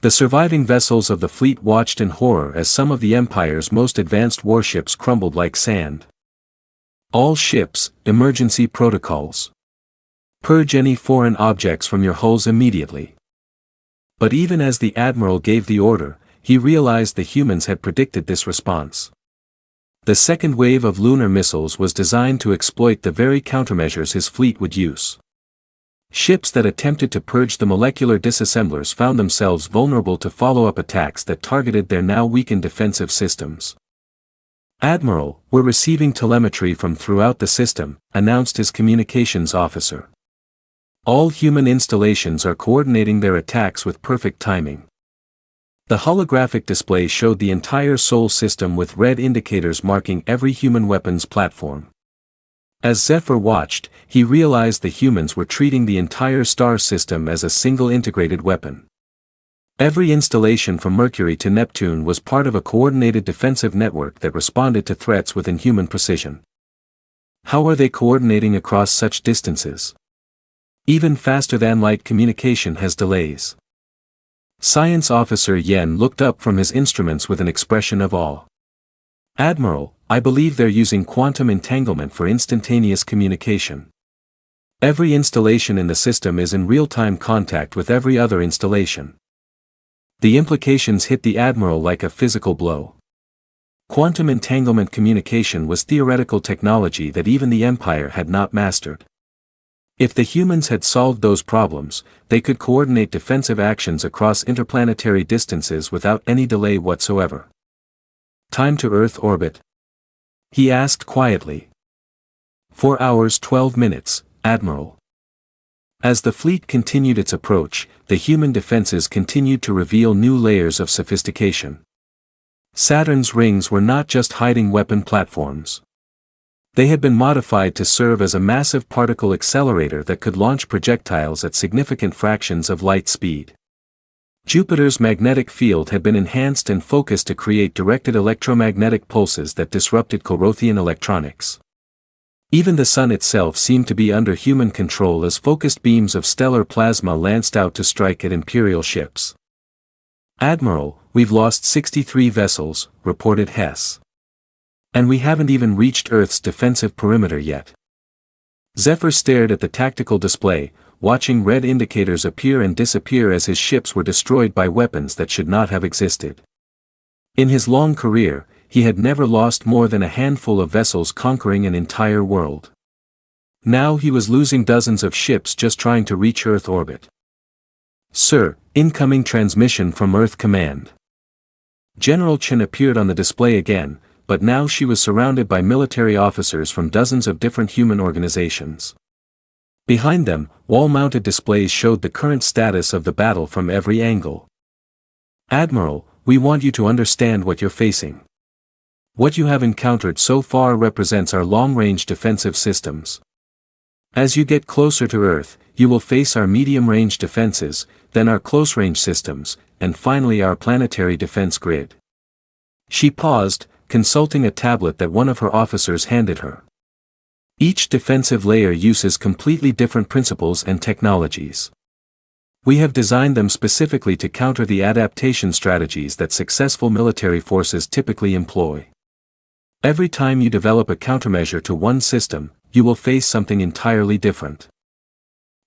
The surviving vessels of the fleet watched in horror as some of the Empire's most advanced warships crumbled like sand. "All ships, emergency protocols. Purge any foreign objects from your hulls immediately." But even as the Admiral gave the order, he realized the humans had predicted this response. The second wave of lunar missiles was designed to exploit the very countermeasures his fleet would use. Ships that attempted to purge the molecular disassemblers found themselves vulnerable to follow-up attacks that targeted their now weakened defensive systems. "Admiral, we're receiving telemetry from throughout the system," announced his communications officer. "All human installations are coordinating their attacks with perfect timing." The holographic display showed the entire Sol system with red indicators marking every human weapons platform. As Zephyr watched, he realized the humans were treating the entire star system as a single integrated weapon. Every installation from Mercury to Neptune was part of a coordinated defensive network that responded to threats with inhuman precision. How are they coordinating across such distances? Even faster-than-light communication has delays. Science Officer Yen looked up from his instruments with an expression of awe. "Admiral, I believe they're using quantum entanglement for instantaneous communication. Every installation in the system is in real-time contact with every other installation." The implications hit the Admiral like a physical blow. Quantum entanglement communication was theoretical technology that even the Empire had not mastered. If the humans had solved those problems, they could coordinate defensive actions across interplanetary distances without any delay whatsoever. "Time to Earth orbit?" he asked quietly. 4 hours 12 minutes, Admiral." As the fleet continued its approach, the human defenses continued to reveal new layers of sophistication. Saturn's rings were not just hiding weapon platforms. They had been modified to serve as a massive particle accelerator that could launch projectiles at significant fractions of light speed. Jupiter's magnetic field had been enhanced and focused to create directed electromagnetic pulses that disrupted Corothian electronics. Even the Sun itself seemed to be under human control as focused beams of stellar plasma lanced out to strike at Imperial ships. "Admiral, we've lost 63 vessels," reported Hess. "And we haven't even reached Earth's defensive perimeter yet." Zephyr stared at the tactical display, watching red indicators appear and disappear as his ships were destroyed by weapons that should not have existed. In his long career, he had never lost more than a handful of vessels conquering an entire world. Now he was losing dozens of ships just trying to reach Earth orbit. "Sir, incoming transmission from Earth Command." General Chen appeared on the display again, but now she was surrounded by military officers from dozens of different human organizations. Behind them, wall-mounted displays showed the current status of the battle from every angle. "Admiral, we want you to understand what you're facing. What you have encountered so far represents our long-range defensive systems. As you get closer to Earth, you will face our medium-range defenses, then our close-range systems, and finally our planetary defense grid. She paused, consulting a tablet that one of her officers handed her. Each defensive layer uses completely different principles and technologies. We have designed them specifically to counter the adaptation strategies that successful military forces typically employ. Every time you develop a countermeasure to one system, you will face something entirely different.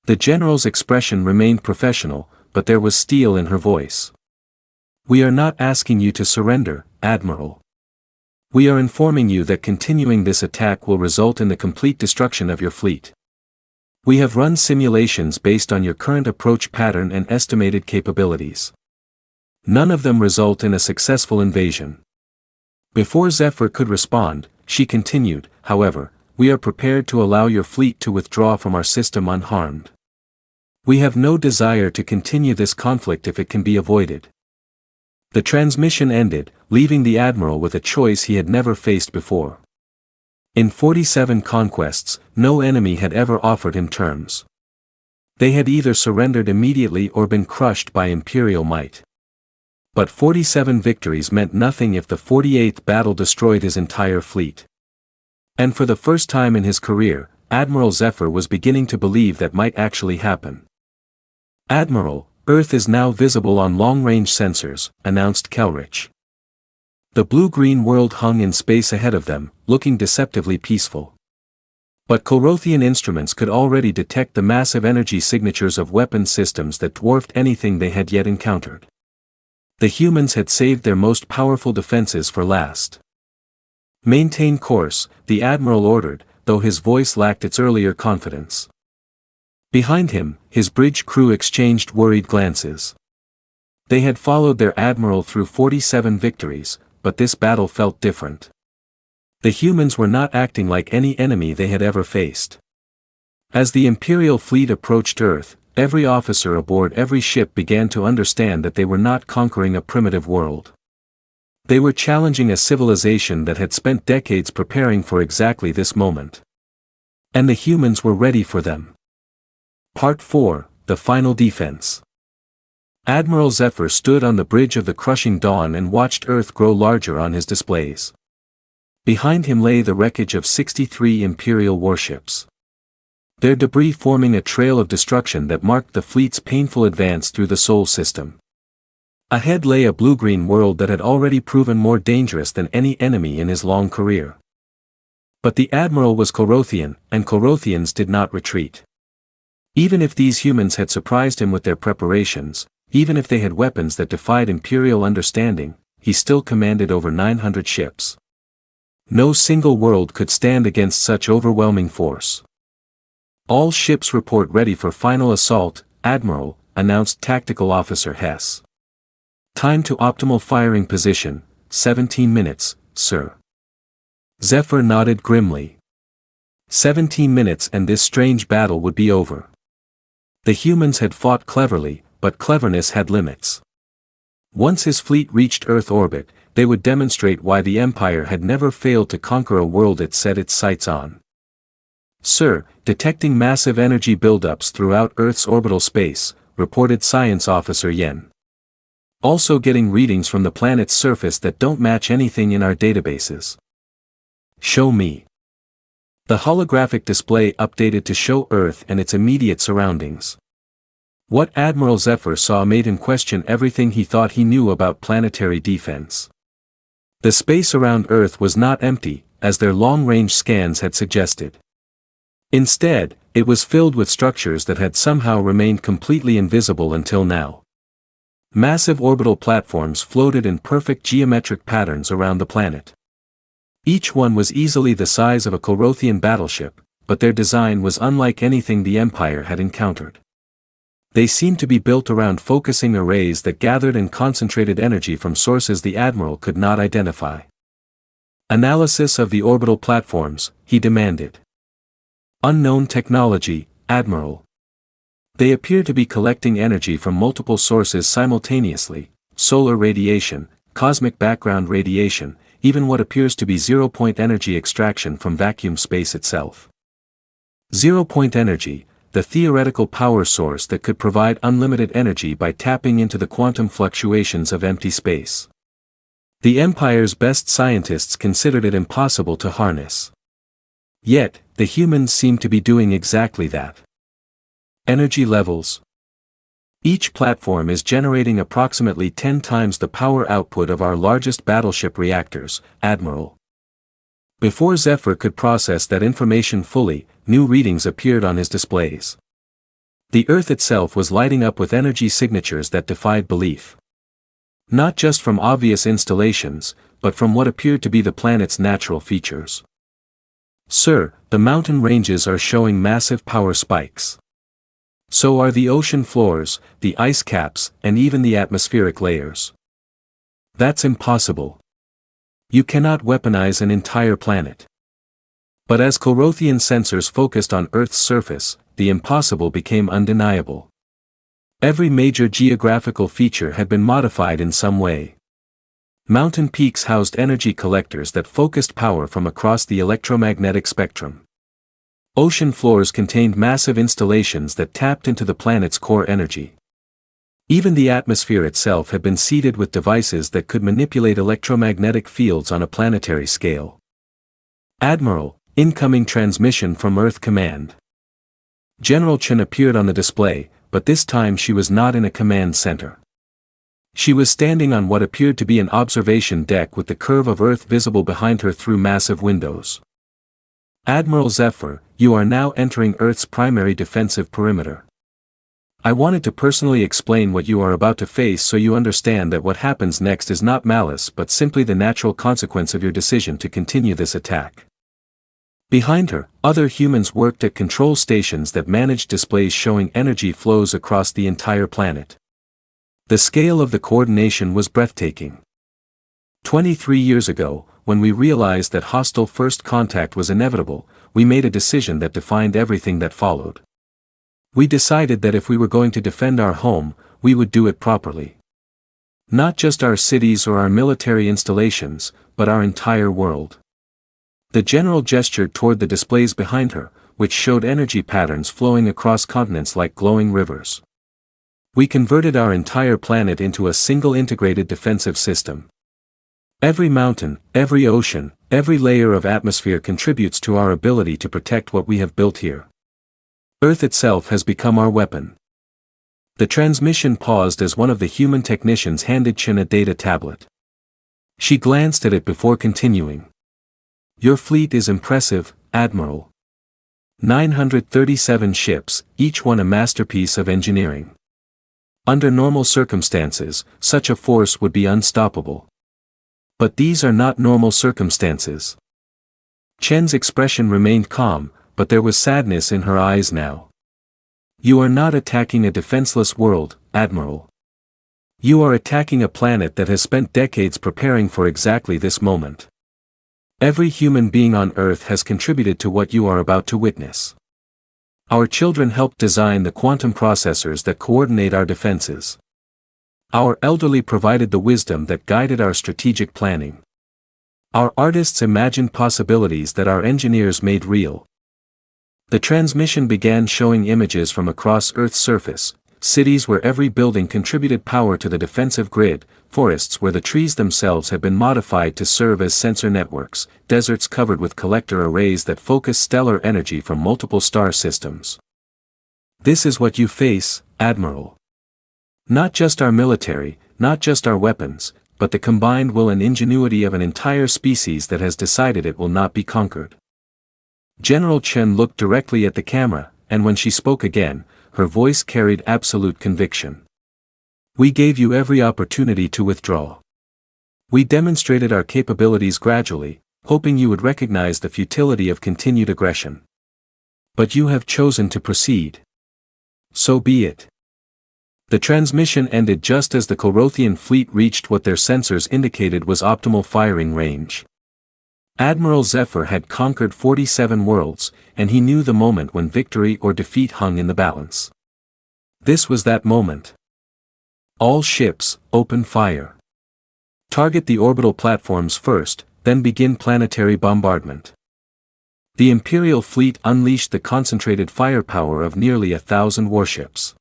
The general's expression remained professional, but there was steel in her voice. We are not asking you to surrender, Admiral. We are informing you that continuing this attack will result in the complete destruction of your fleet. We have run simulations based on your current approach pattern and estimated capabilities. None of them result in a successful invasion. Before Zephyr could respond, she continued, however, we are prepared to allow your fleet to withdraw from our system unharmed. We have no desire to continue this conflict if it can be avoided. The transmission ended, leaving the Admiral with a choice he had never faced before. In 47 conquests, no enemy had ever offered him terms. They had either surrendered immediately or been crushed by Imperial might. But 47 victories meant nothing if the 48th battle destroyed his entire fleet. And for the first time in his career, Admiral Zephyr was beginning to believe that might actually happen. Admiral, Earth is now visible on long-range sensors, announced Kelrich. The blue-green world hung in space ahead of them, looking deceptively peaceful. But Corothian instruments could already detect the massive energy signatures of weapon systems that dwarfed anything they had yet encountered. The humans had saved their most powerful defenses for last. Maintain course, the Admiral ordered, though his voice lacked its earlier confidence. Behind him, his bridge crew exchanged worried glances. They had followed their Admiral through 47 victories, but this battle felt different. The humans were not acting like any enemy they had ever faced. As the Imperial Fleet approached Earth, every officer aboard every ship began to understand that they were not conquering a primitive world. They were challenging a civilization that had spent decades preparing for exactly this moment. And the humans were ready for them. Part 4, The Final Defense. Admiral Zephyr stood on the bridge of the crushing dawn and watched Earth grow larger on his displays. Behind him lay the wreckage of 63 Imperial warships. Their debris forming a trail of destruction that marked the fleet's painful advance through the Sol system. Ahead lay a blue-green world that had already proven more dangerous than any enemy in his long career. But the Admiral was Corothian, and Corothians did not retreat. Even if these humans had surprised him with their preparations, even if they had weapons that defied Imperial understanding, he still commanded over 900 ships. No single world could stand against such overwhelming force. All ships report ready for final assault, Admiral, announced Tactical Officer Hess. Time to optimal firing position, 17 minutes, sir. Zephyr nodded grimly. 17 minutes and this strange battle would be over. The humans had fought cleverly, but cleverness had limits. Once his fleet reached Earth orbit, they would demonstrate why the Empire had never failed to conquer a world it set its sights on. Sir, detecting massive energy buildups throughout Earth's orbital space, reported Science Officer Yen. Also getting readings from the planet's surface that don't match anything in our databases. Show me. The holographic display updated to show Earth and its immediate surroundings. What Admiral Zephyr saw made him question everything he thought he knew about planetary defense. The space around Earth was not empty, as their long-range scans had suggested. Instead, it was filled with structures that had somehow remained completely invisible until now. Massive orbital platforms floated in perfect geometric patterns around the planet. Each one was easily the size of a Corothian battleship, but their design was unlike anything the Empire had encountered. They seemed to be built around focusing arrays that gathered and concentrated energy from sources the Admiral could not identify. Analysis of the orbital platforms, he demanded. Unknown technology, Admiral. They appear to be collecting energy from multiple sources simultaneously: solar radiation, cosmic background radiation, even what appears to be zero-point energy extraction from vacuum space itself. Zero-point energy, the theoretical power source that could provide unlimited energy by tapping into the quantum fluctuations of empty space. The Empire's best scientists considered it impossible to harness. Yet, the humans seem to be doing exactly that. Energy levels. Each platform is generating approximately 10 times the power output of our largest battleship reactors, Admiral. Before Zephyr could process that information fully, new readings appeared on his displays. The Earth itself was lighting up with energy signatures that defied belief. Not just from obvious installations, but from what appeared to be the planet's natural features. Sir, the mountain ranges are showing massive power spikes. So are the ocean floors, the ice caps, and even the atmospheric layers. That's impossible. You cannot weaponize an entire planet. But as Corothian sensors focused on Earth's surface, the impossible became undeniable. Every major geographical feature had been modified in some way. Mountain peaks housed energy collectors that focused power from across the electromagnetic spectrum. Ocean floors contained massive installations that tapped into the planet's core energy. Even the atmosphere itself had been seeded with devices that could manipulate electromagnetic fields on a planetary scale. Admiral, incoming transmission from Earth Command. General Chen appeared on the display, but this time she was not in a command center. She was standing on what appeared to be an observation deck with the curve of Earth visible behind her through massive windows. Admiral Zephyr, you are now entering Earth's primary defensive perimeter. I wanted to personally explain what you are about to face so you understand that what happens next is not malice but simply the natural consequence of your decision to continue this attack. Behind her, other humans worked at control stations that managed displays showing energy flows across the entire planet. The scale of the coordination was breathtaking. 23 years ago, when we realized that hostile first contact was inevitable, we made a decision that defined everything that followed. We decided that if we were going to defend our home, we would do it properly. Not just our cities or our military installations, but our entire world. The general gestured toward the displays behind her, which showed energy patterns flowing across continents like glowing rivers. We converted our entire planet into a single integrated defensive system. Every mountain, every ocean, every layer of atmosphere contributes to our ability to protect what we have built here. Earth itself has become our weapon. The transmission paused as one of the human technicians handed Chen a data tablet. She glanced at it before continuing. Your fleet is impressive, Admiral. 937 ships, each one a masterpiece of engineering. Under normal circumstances, such a force would be unstoppable. But these are not normal circumstances. Chen's expression remained calm, but there was sadness in her eyes now. You are not attacking a defenseless world, Admiral. You are attacking a planet that has spent decades preparing for exactly this moment. Every human being on Earth has contributed to what you are about to witness. Our children helped design the quantum processors that coordinate our defenses. Our elderly provided the wisdom that guided our strategic planning. Our artists imagined possibilities that our engineers made real. The transmission began showing images from across Earth's surface, cities where every building contributed power to the defensive grid, forests where the trees themselves had been modified to serve as sensor networks, deserts covered with collector arrays that focus stellar energy from multiple star systems. This is what you face, Admiral. Not just our military, not just our weapons, but the combined will and ingenuity of an entire species that has decided it will not be conquered. General Chen looked directly at the camera, and when she spoke again, her voice carried absolute conviction. We gave you every opportunity to withdraw. We demonstrated our capabilities gradually, hoping you would recognize the futility of continued aggression. But you have chosen to proceed. So be it. The transmission ended just as the Corothian fleet reached what their sensors indicated was optimal firing range. Admiral Zephyr had conquered 47 worlds, and he knew the moment when victory or defeat hung in the balance. This was that moment. All ships, open fire. Target the orbital platforms first, then begin planetary bombardment. The Imperial Fleet unleashed the concentrated firepower of nearly 1,000 warships.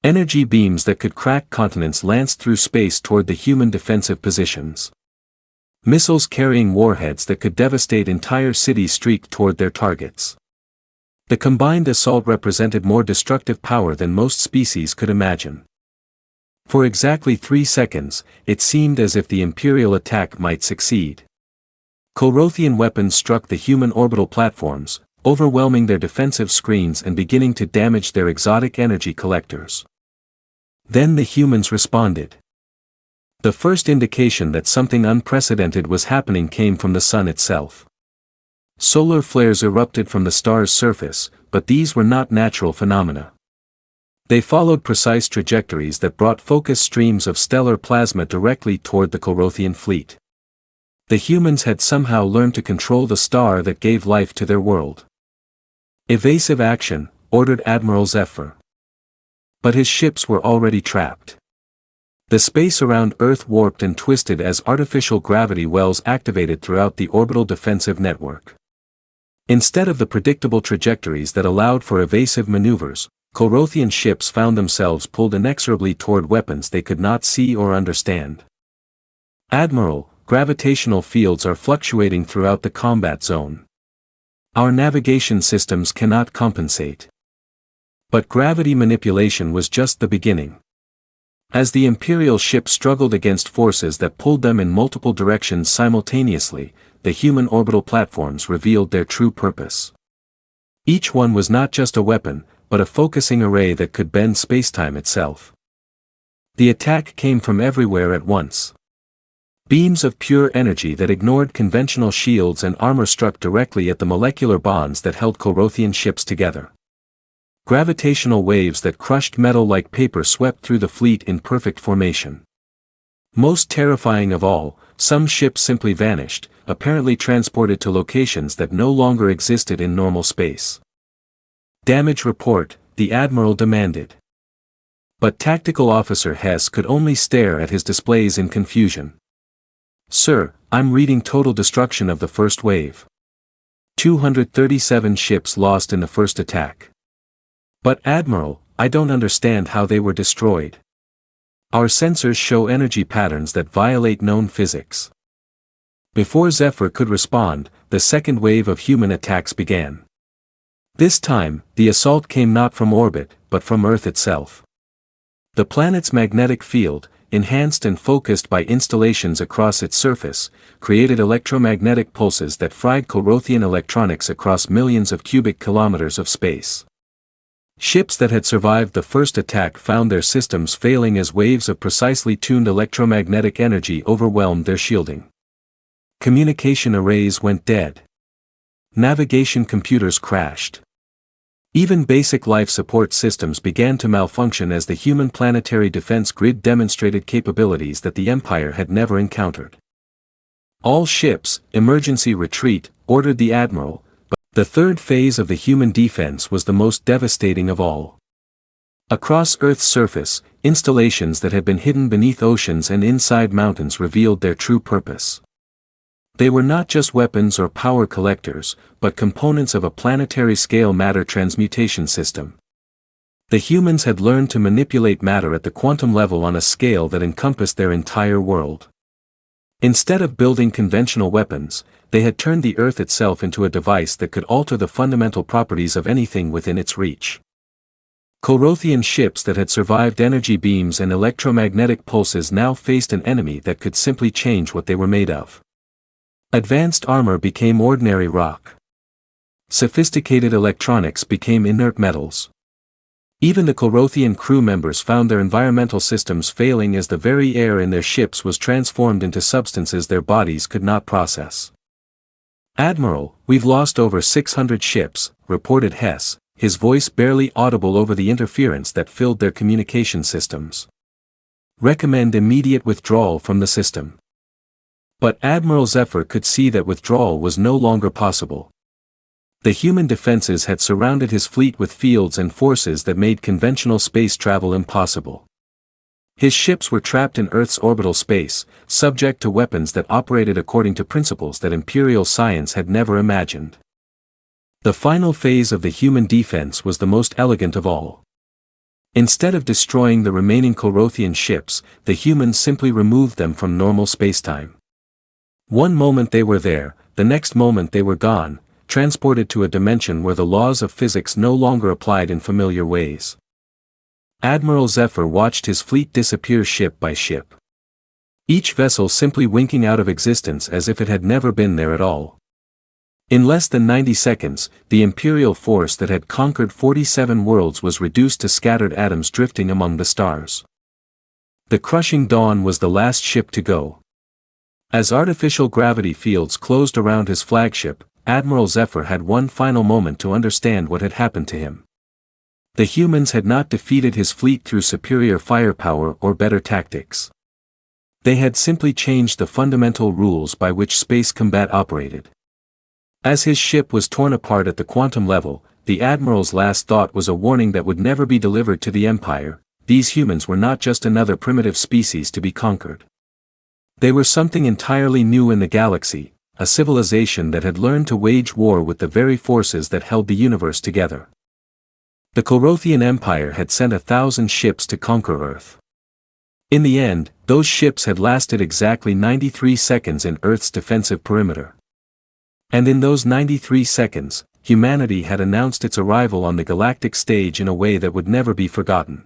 Energy beams that could crack continents lanced through space toward the human defensive positions. Missiles carrying warheads that could devastate entire cities streaked toward their targets. The combined assault represented more destructive power than most species could imagine. For exactly 3 seconds, it seemed as if the Imperial attack might succeed. Corothian weapons struck the human orbital platforms, overwhelming their defensive screens and beginning to damage their exotic energy collectors. Then the humans responded. The first indication that something unprecedented was happening came from the sun itself. Solar flares erupted from the star's surface, but these were not natural phenomena. They followed precise trajectories that brought focused streams of stellar plasma directly toward the Corothian fleet. The humans had somehow learned to control the star that gave life to their world. "Evasive action," ordered Admiral Zephyr. But his ships were already trapped. The space around Earth warped and twisted as artificial gravity wells activated throughout the orbital defensive network. Instead of the predictable trajectories that allowed for evasive maneuvers, Corothian ships found themselves pulled inexorably toward weapons they could not see or understand. "Admiral, gravitational fields are fluctuating throughout the combat zone. Our navigation systems cannot compensate." But gravity manipulation was just the beginning. As the Imperial ship struggled against forces that pulled them in multiple directions simultaneously, the human orbital platforms revealed their true purpose. Each one was not just a weapon, but a focusing array that could bend spacetime itself. The attack came from everywhere at once. Beams of pure energy that ignored conventional shields and armor struck directly at the molecular bonds that held Corothian ships together. Gravitational waves that crushed metal like paper swept through the fleet in perfect formation. Most terrifying of all, some ships simply vanished, apparently transported to locations that no longer existed in normal space. "Damage report," the Admiral demanded. But Tactical Officer Hess could only stare at his displays in confusion. "Sir, I'm reading total destruction of the first wave. 237 ships lost in the first attack." "But Admiral, I don't understand how they were destroyed. Our sensors show energy patterns that violate known physics." Before Zephyr could respond, the second wave of human attacks began. This time, the assault came not from orbit, but from Earth itself. The planet's magnetic field, enhanced and focused by installations across its surface, created electromagnetic pulses that fried Corothian electronics across millions of cubic kilometers of space. Ships that had survived the first attack found their systems failing as waves of precisely tuned electromagnetic energy overwhelmed their shielding. Communication arrays went dead. Navigation computers crashed. Even basic life support systems began to malfunction as the human planetary defense grid demonstrated capabilities that the Empire had never encountered. "All ships, emergency retreat," ordered the Admiral, but the third phase of the human defense was the most devastating of all. Across Earth's surface, installations that had been hidden beneath oceans and inside mountains revealed their true purpose. They were not just weapons or power collectors, but components of a planetary-scale matter transmutation system. The humans had learned to manipulate matter at the quantum level on a scale that encompassed their entire world. Instead of building conventional weapons, they had turned the Earth itself into a device that could alter the fundamental properties of anything within its reach. Corothian ships that had survived energy beams and electromagnetic pulses now faced an enemy that could simply change what they were made of. Advanced armor became ordinary rock. Sophisticated electronics became inert metals. Even the Corothian crew members found their environmental systems failing as the very air in their ships was transformed into substances their bodies could not process. "Admiral, we've lost over 600 ships," reported Hess, his voice barely audible over the interference that filled their communication systems. "Recommend immediate withdrawal from the system." But Admiral Zephyr could see that withdrawal was no longer possible. The human defenses had surrounded his fleet with fields and forces that made conventional space travel impossible. His ships were trapped in Earth's orbital space, subject to weapons that operated according to principles that Imperial science had never imagined. The final phase of the human defense was the most elegant of all. Instead of destroying the remaining Colrothian ships, the humans simply removed them from normal spacetime. One moment they were there, the next moment they were gone, transported to a dimension where the laws of physics no longer applied in familiar ways. Admiral Zephyr watched his fleet disappear ship by ship. Each vessel simply winking out of existence as if it had never been there at all. In less than 90 seconds, the Imperial force that had conquered 47 worlds was reduced to scattered atoms drifting among the stars. The crushing dawn was the last ship to go. As artificial gravity fields closed around his flagship, Admiral Zephyr had one final moment to understand what had happened to him. The humans had not defeated his fleet through superior firepower or better tactics. They had simply changed the fundamental rules by which space combat operated. As his ship was torn apart at the quantum level, the Admiral's last thought was a warning that would never be delivered to the Empire: these humans were not just another primitive species to be conquered. They were something entirely new in the galaxy, a civilization that had learned to wage war with the very forces that held the universe together. The Colrothian Empire had sent 1,000 ships to conquer Earth. In the end, those ships had lasted exactly 93 seconds in Earth's defensive perimeter. And in those 93 seconds, humanity had announced its arrival on the galactic stage in a way that would never be forgotten.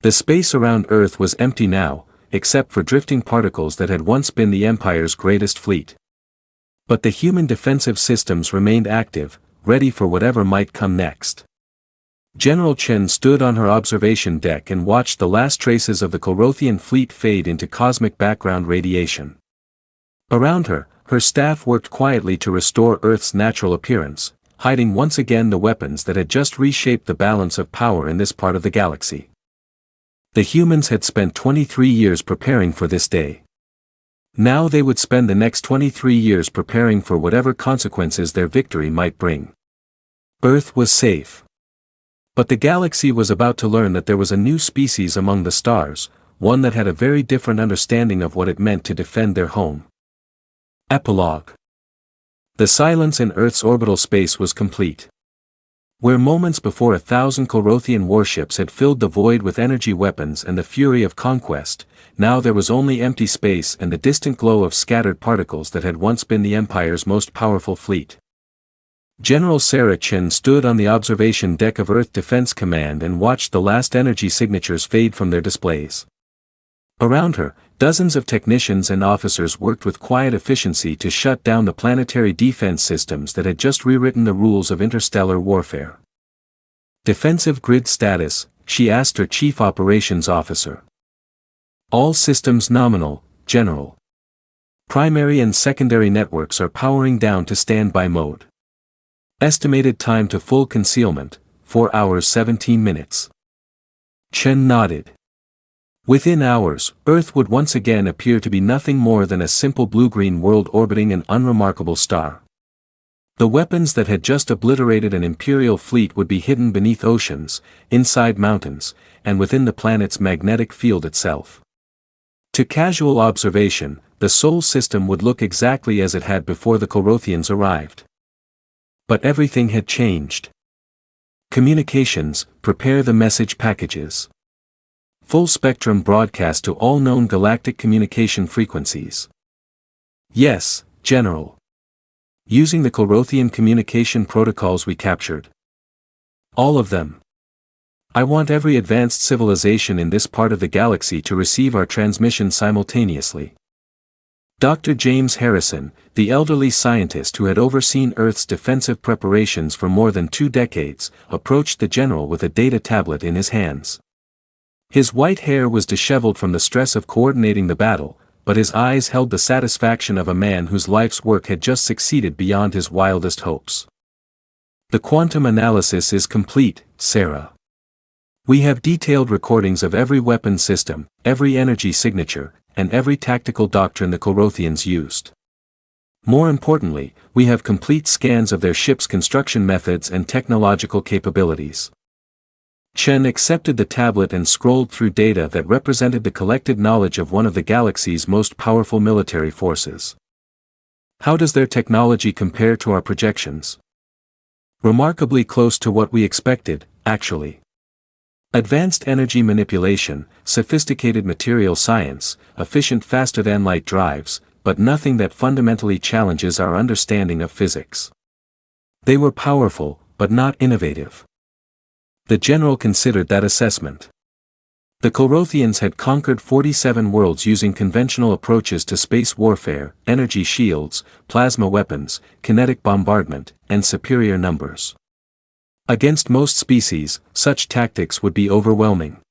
The space around Earth was empty now, except for drifting particles that had once been the Empire's greatest fleet. But the human defensive systems remained active, ready for whatever might come next. General Chen stood on her observation deck and watched the last traces of the Colrothian fleet fade into cosmic background radiation. Around her, her staff worked quietly to restore Earth's natural appearance, hiding once again the weapons that had just reshaped the balance of power in this part of the galaxy. The humans had spent 23 years preparing for this day. Now they would spend the next 23 years preparing for whatever consequences their victory might bring. Earth was safe. But the galaxy was about to learn that there was a new species among the stars, one that had a very different understanding of what it meant to defend their home. Epilogue. The silence in Earth's orbital space was complete. Where moments before 1,000 Colrothian warships had filled the void with energy weapons and the fury of conquest, now there was only empty space and the distant glow of scattered particles that had once been the Empire's most powerful fleet. General Sarah Chen stood on the observation deck of Earth Defense Command and watched the last energy signatures fade from their displays. Around her, dozens of technicians and officers worked with quiet efficiency to shut down the planetary defense systems that had just rewritten the rules of interstellar warfare. Defensive grid status, she asked her chief operations officer. All systems nominal, General. Primary and secondary networks are powering down to standby mode. Estimated time to full concealment, 4 hours 17 minutes. Chen nodded. Within hours, Earth would once again appear to be nothing more than a simple blue-green world orbiting an unremarkable star. The weapons that had just obliterated an Imperial fleet would be hidden beneath oceans, inside mountains, and within the planet's magnetic field itself. To casual observation, the Sol system would look exactly as it had before the Colrothians arrived. But everything had changed. Communications, prepare the message packages. Full spectrum broadcast to all known galactic communication frequencies. Yes, General. Using the Colrothian communication protocols we captured. All of them. I want every advanced civilization in this part of the galaxy to receive our transmission simultaneously. Dr. James Harrison, the elderly scientist who had overseen Earth's defensive preparations for more than 2 decades, approached the general with a data tablet in his hands. His white hair was disheveled from the stress of coordinating the battle, but his eyes held the satisfaction of a man whose life's work had just succeeded beyond his wildest hopes. The quantum analysis is complete, Sarah. We have detailed recordings of every weapon system, every energy signature, and every tactical doctrine the Colrothians used. More importantly, we have complete scans of their ships' construction methods and technological capabilities. Chen accepted the tablet and scrolled through data that represented the collected knowledge of one of the galaxy's most powerful military forces. How does their technology compare to our projections? Remarkably close to what we expected, actually. Advanced energy manipulation, sophisticated material science, efficient faster-than-light drives, but nothing that fundamentally challenges our understanding of physics. They were powerful, but not innovative. The general considered that assessment. The Corothians had conquered 47 worlds using conventional approaches to space warfare, energy shields, plasma weapons, kinetic bombardment, and superior numbers. Against most species, such tactics would be overwhelming.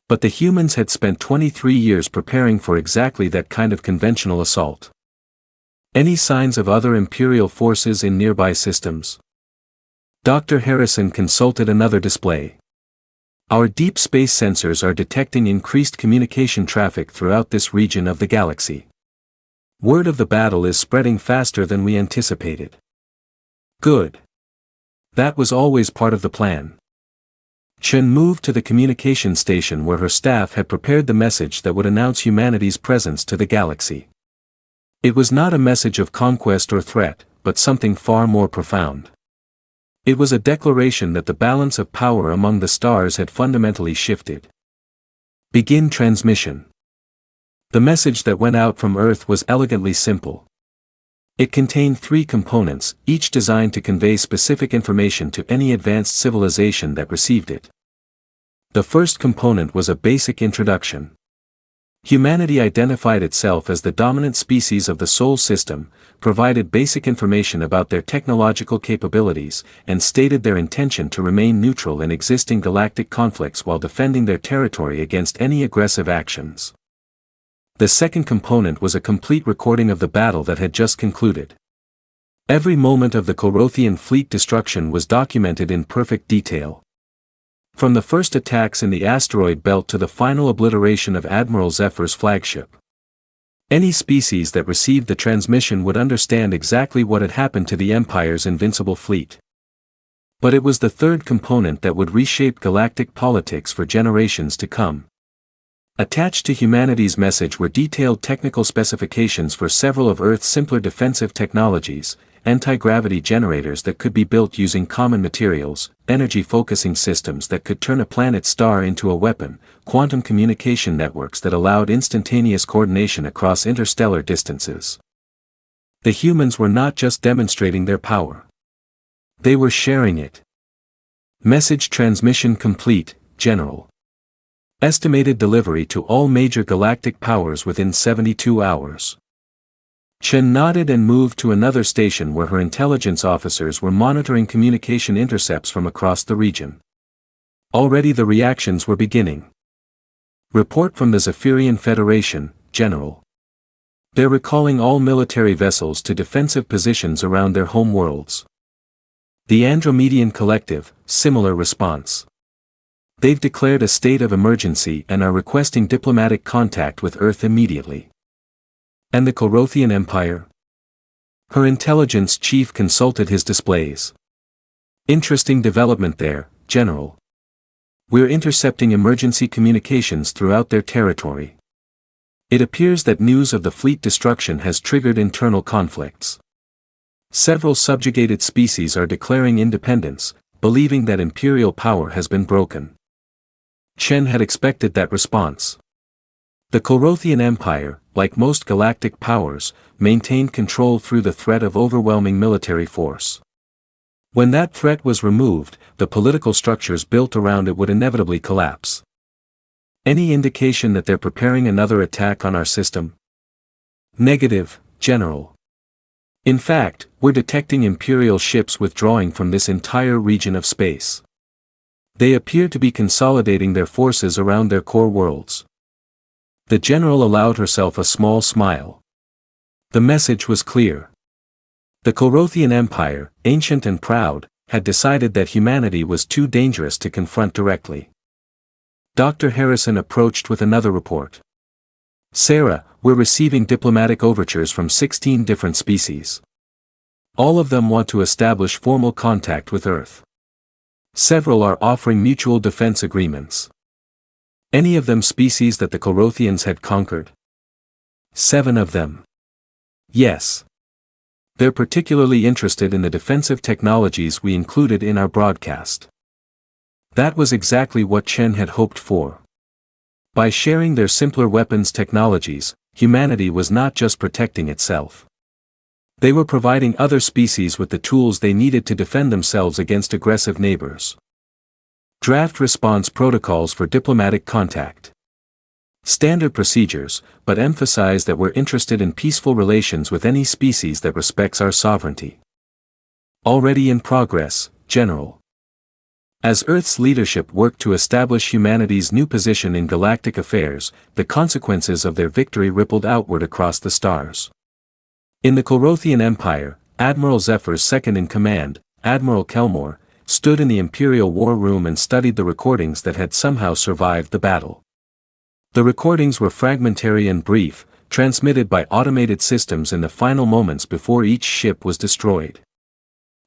But the humans had spent 23 years preparing for exactly that kind of conventional assault. Any signs of other Imperial forces in nearby systems? Dr. Harrison consulted another display. Our deep space sensors are detecting increased communication traffic throughout this region of the galaxy. Word of the battle is spreading faster than we anticipated. Good. That was always part of the plan. Chen moved to the communication station where her staff had prepared the message that would announce humanity's presence to the galaxy. It was not a message of conquest or threat, but something far more profound. It was a declaration that the balance of power among the stars had fundamentally shifted. Begin transmission. The message that went out from Earth was elegantly simple. It contained 3 components, each designed to convey specific information to any advanced civilization that received it. The first component was a basic introduction. Humanity identified itself as the dominant species of the Sol system, provided basic information about their technological capabilities, and stated their intention to remain neutral in existing galactic conflicts while defending their territory against any aggressive actions. The second component was a complete recording of the battle that had just concluded. Every moment of the Corothian fleet destruction was documented in perfect detail. From the first attacks in the asteroid belt to the final obliteration of Admiral Zephyr's flagship. Any species that received the transmission would understand exactly what had happened to the Empire's invincible fleet. But it was the third component that would reshape galactic politics for generations to come. Attached to humanity's message were detailed technical specifications for several of Earth's simpler defensive technologies, anti-gravity generators that could be built using common materials, energy-focusing systems that could turn a planet star into a weapon, quantum communication networks that allowed instantaneous coordination across interstellar distances. The humans were not just demonstrating their power. They were sharing it. Message transmission complete, General. Estimated delivery to all major galactic powers within 72 hours. Chen nodded and moved to another station where her intelligence officers were monitoring communication intercepts from across the region. Already the reactions were beginning. Report from the Zephyrian Federation, General. They're recalling all military vessels to defensive positions around their home worlds. The Andromedian Collective, similar response. They've declared a state of emergency and are requesting diplomatic contact with Earth immediately. And the Corothian Empire? Her intelligence chief consulted his displays. Interesting development there, General. We're intercepting emergency communications throughout their territory. It appears that news of the fleet destruction has triggered internal conflicts. Several subjugated species are declaring independence, believing that imperial power has been broken. Chen had expected that response. The Corothian Empire, like most galactic powers, maintained control through the threat of overwhelming military force. When that threat was removed, the political structures built around it would inevitably collapse. Any indication that they're preparing another attack on our system? Negative, General. In fact, we're detecting Imperial ships withdrawing from this entire region of space. They appear to be consolidating their forces around their core worlds. The general allowed herself a small smile. The message was clear. The Corothian Empire, ancient and proud, had decided that humanity was too dangerous to confront directly. Dr. Harrison approached with another report. Sarah, we're receiving diplomatic overtures from 16 different species. All of them want to establish formal contact with Earth. Several are offering mutual defense agreements. Any of them species that the Corothians had conquered? 7 of them. Yes. They're particularly interested in the defensive technologies we included in our broadcast. That was exactly what Chen had hoped for. By sharing their simpler weapons technologies, humanity was not just protecting itself. They were providing other species with the tools they needed to defend themselves against aggressive neighbors. Draft response protocols for diplomatic contact. Standard procedures, but emphasize that we're interested in peaceful relations with any species that respects our sovereignty. Already in progress, General. As Earth's leadership worked to establish humanity's new position in galactic affairs, the consequences of their victory rippled outward across the stars. In the Corothian Empire, Admiral Zephyr's second-in-command, Admiral Kelmore, stood in the Imperial War room and studied the recordings that had somehow survived the battle. The recordings were fragmentary and brief, transmitted by automated systems in the final moments before each ship was destroyed.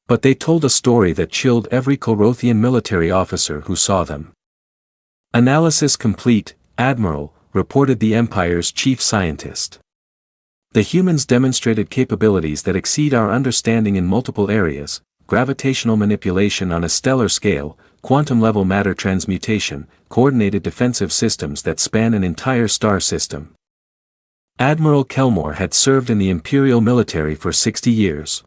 But they told a story that chilled every Corothian military officer who saw them. Analysis complete, Admiral, reported the Empire's chief scientist. The humans demonstrated capabilities that exceed our understanding in multiple areas: gravitational manipulation on a stellar scale, quantum-level matter transmutation, coordinated defensive systems that span an entire star system. Admiral Kelmore had served in the Imperial military for 60 years.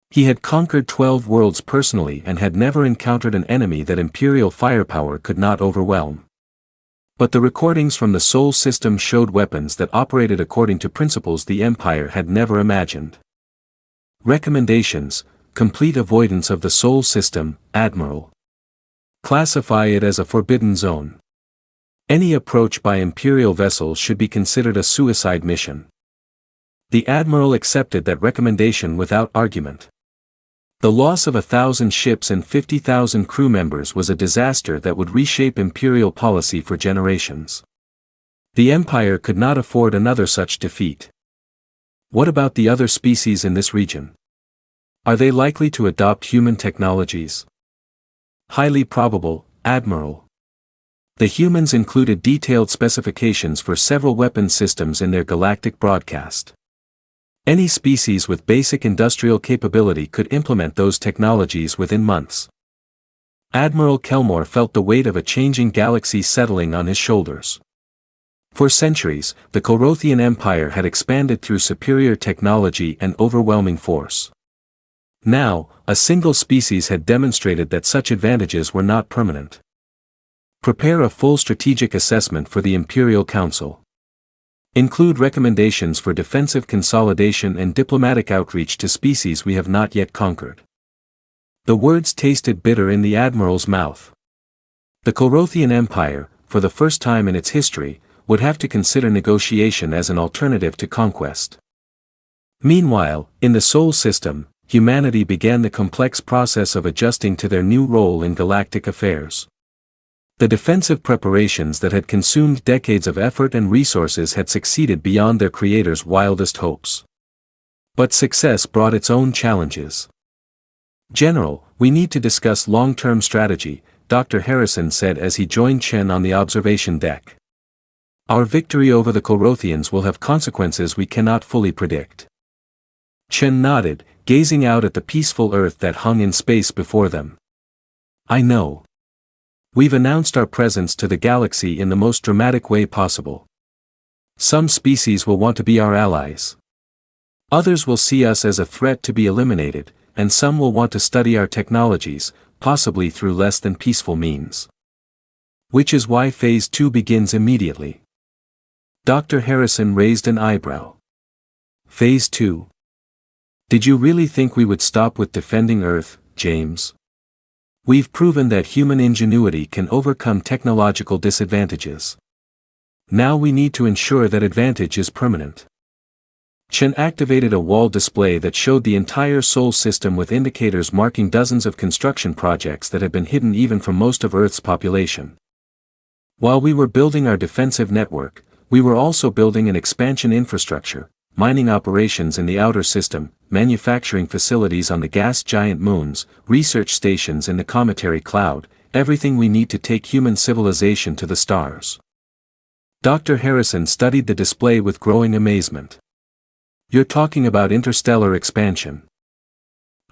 He had conquered 12 worlds personally and had never encountered an enemy that Imperial firepower could not overwhelm. But the recordings from the Sol system showed weapons that operated according to principles the Empire had never imagined. Recommendations: complete avoidance of the Sol system, Admiral. Classify it as a forbidden zone. Any approach by Imperial vessels should be considered a suicide mission. The Admiral accepted that recommendation without argument. The loss of 1,000 ships and 50,000 crew members was a disaster that would reshape Imperial policy for generations. The Empire could not afford another such defeat. What about the other species in this region? Are they likely to adopt human technologies? Highly probable, Admiral. The humans included detailed specifications for several weapon systems in their galactic broadcast. Any species with basic industrial capability could implement those technologies within months. Admiral Kelmore felt the weight of a changing galaxy settling on his shoulders. For centuries, the Corothian Empire had expanded through superior technology and overwhelming force. Now, a single species had demonstrated that such advantages were not permanent. Prepare a full strategic assessment for the Imperial Council. Include recommendations for defensive consolidation and diplomatic outreach to species we have not yet conquered. The words tasted bitter in the Admiral's mouth. The Corothian Empire, for the first time in its history, would have to consider negotiation as an alternative to conquest. Meanwhile, in the Sol system, humanity began the complex process of adjusting to their new role in galactic affairs. The defensive preparations that had consumed decades of effort and resources had succeeded beyond their creators' wildest hopes. But success brought its own challenges. General, we need to discuss long-term strategy, Dr. Harrison said as he joined Chen on the observation deck. Our victory over the Corothians will have consequences we cannot fully predict. Chen nodded, gazing out at the peaceful Earth that hung in space before them. I know. We've announced our presence to the galaxy in the most dramatic way possible. Some species will want to be our allies. Others will see us as a threat to be eliminated, and some will want to study our technologies, possibly through less than peaceful means. Which is why Phase 2 begins immediately. Dr. Harrison raised an eyebrow. Phase 2. Did you really think we would stop with defending Earth, James? We've proven that human ingenuity can overcome technological disadvantages. Now we need to ensure that advantage is permanent. Chen activated a wall display that showed the entire Sol system with indicators marking dozens of construction projects that had been hidden even from most of Earth's population. While we were building our defensive network, we were also building an expansion infrastructure, mining operations in the outer system, manufacturing facilities on the gas giant moons, research stations in the cometary cloud, everything we need to take human civilization to the stars. Dr. Harrison studied the display with growing amazement. You're talking about interstellar expansion.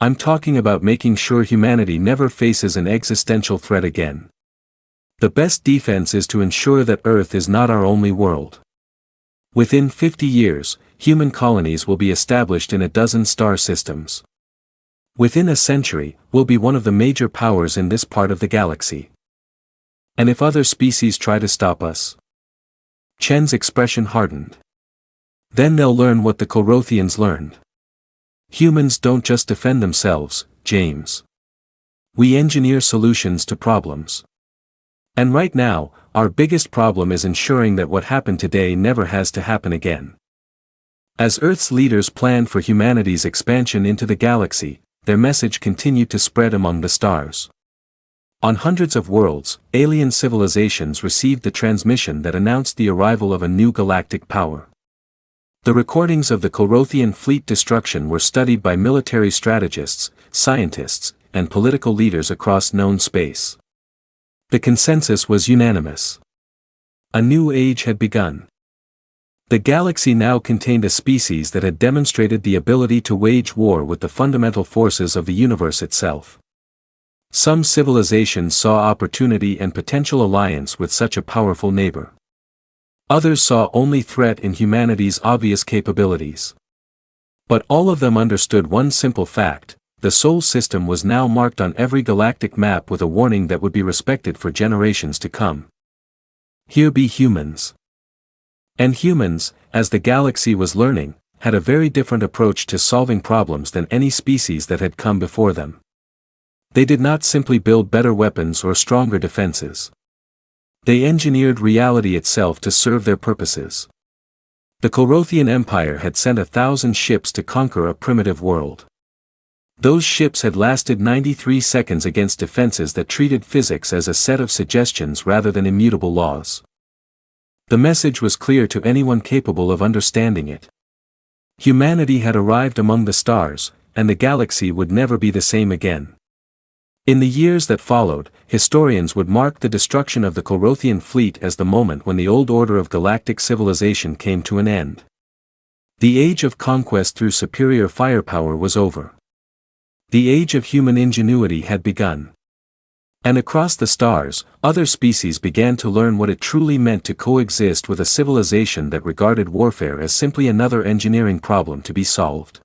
I'm talking about making sure humanity never faces an existential threat again. The best defense is to ensure that Earth is not our only world. Within 50 years, human colonies will be established in a dozen star systems. Within a century, we'll be one of the major powers in this part of the galaxy. And if other species try to stop us? Chen's expression hardened. Then they'll learn what the Corothians learned. Humans don't just defend themselves, James. We engineer solutions to problems. And right now, our biggest problem is ensuring that what happened today never has to happen again. As Earth's leaders planned for humanity's expansion into the galaxy, their message continued to spread among the stars. On hundreds of worlds, alien civilizations received the transmission that announced the arrival of a new galactic power. The recordings of the Corothian fleet destruction were studied by military strategists, scientists, and political leaders across known space. The consensus was unanimous. A new age had begun. The galaxy now contained a species that had demonstrated the ability to wage war with the fundamental forces of the universe itself. Some civilizations saw opportunity and potential alliance with such a powerful neighbor. Others saw only threat in humanity's obvious capabilities. But all of them understood one simple fact: the Sol system was now marked on every galactic map with a warning that would be respected for generations to come. Here be humans. And humans, as the galaxy was learning, had a very different approach to solving problems than any species that had come before them. They did not simply build better weapons or stronger defenses. They engineered reality itself to serve their purposes. The Corothian Empire had sent 1,000 ships to conquer a primitive world. Those ships had lasted 93 seconds against defenses that treated physics as a set of suggestions rather than immutable laws. The message was clear to anyone capable of understanding it. Humanity had arrived among the stars, and the galaxy would never be the same again. In the years that followed, historians would mark the destruction of the Corothian fleet as the moment when the old order of galactic civilization came to an end. The age of conquest through superior firepower was over. The age of human ingenuity had begun. And across the stars, other species began to learn what it truly meant to coexist with a civilization that regarded warfare as simply another engineering problem to be solved.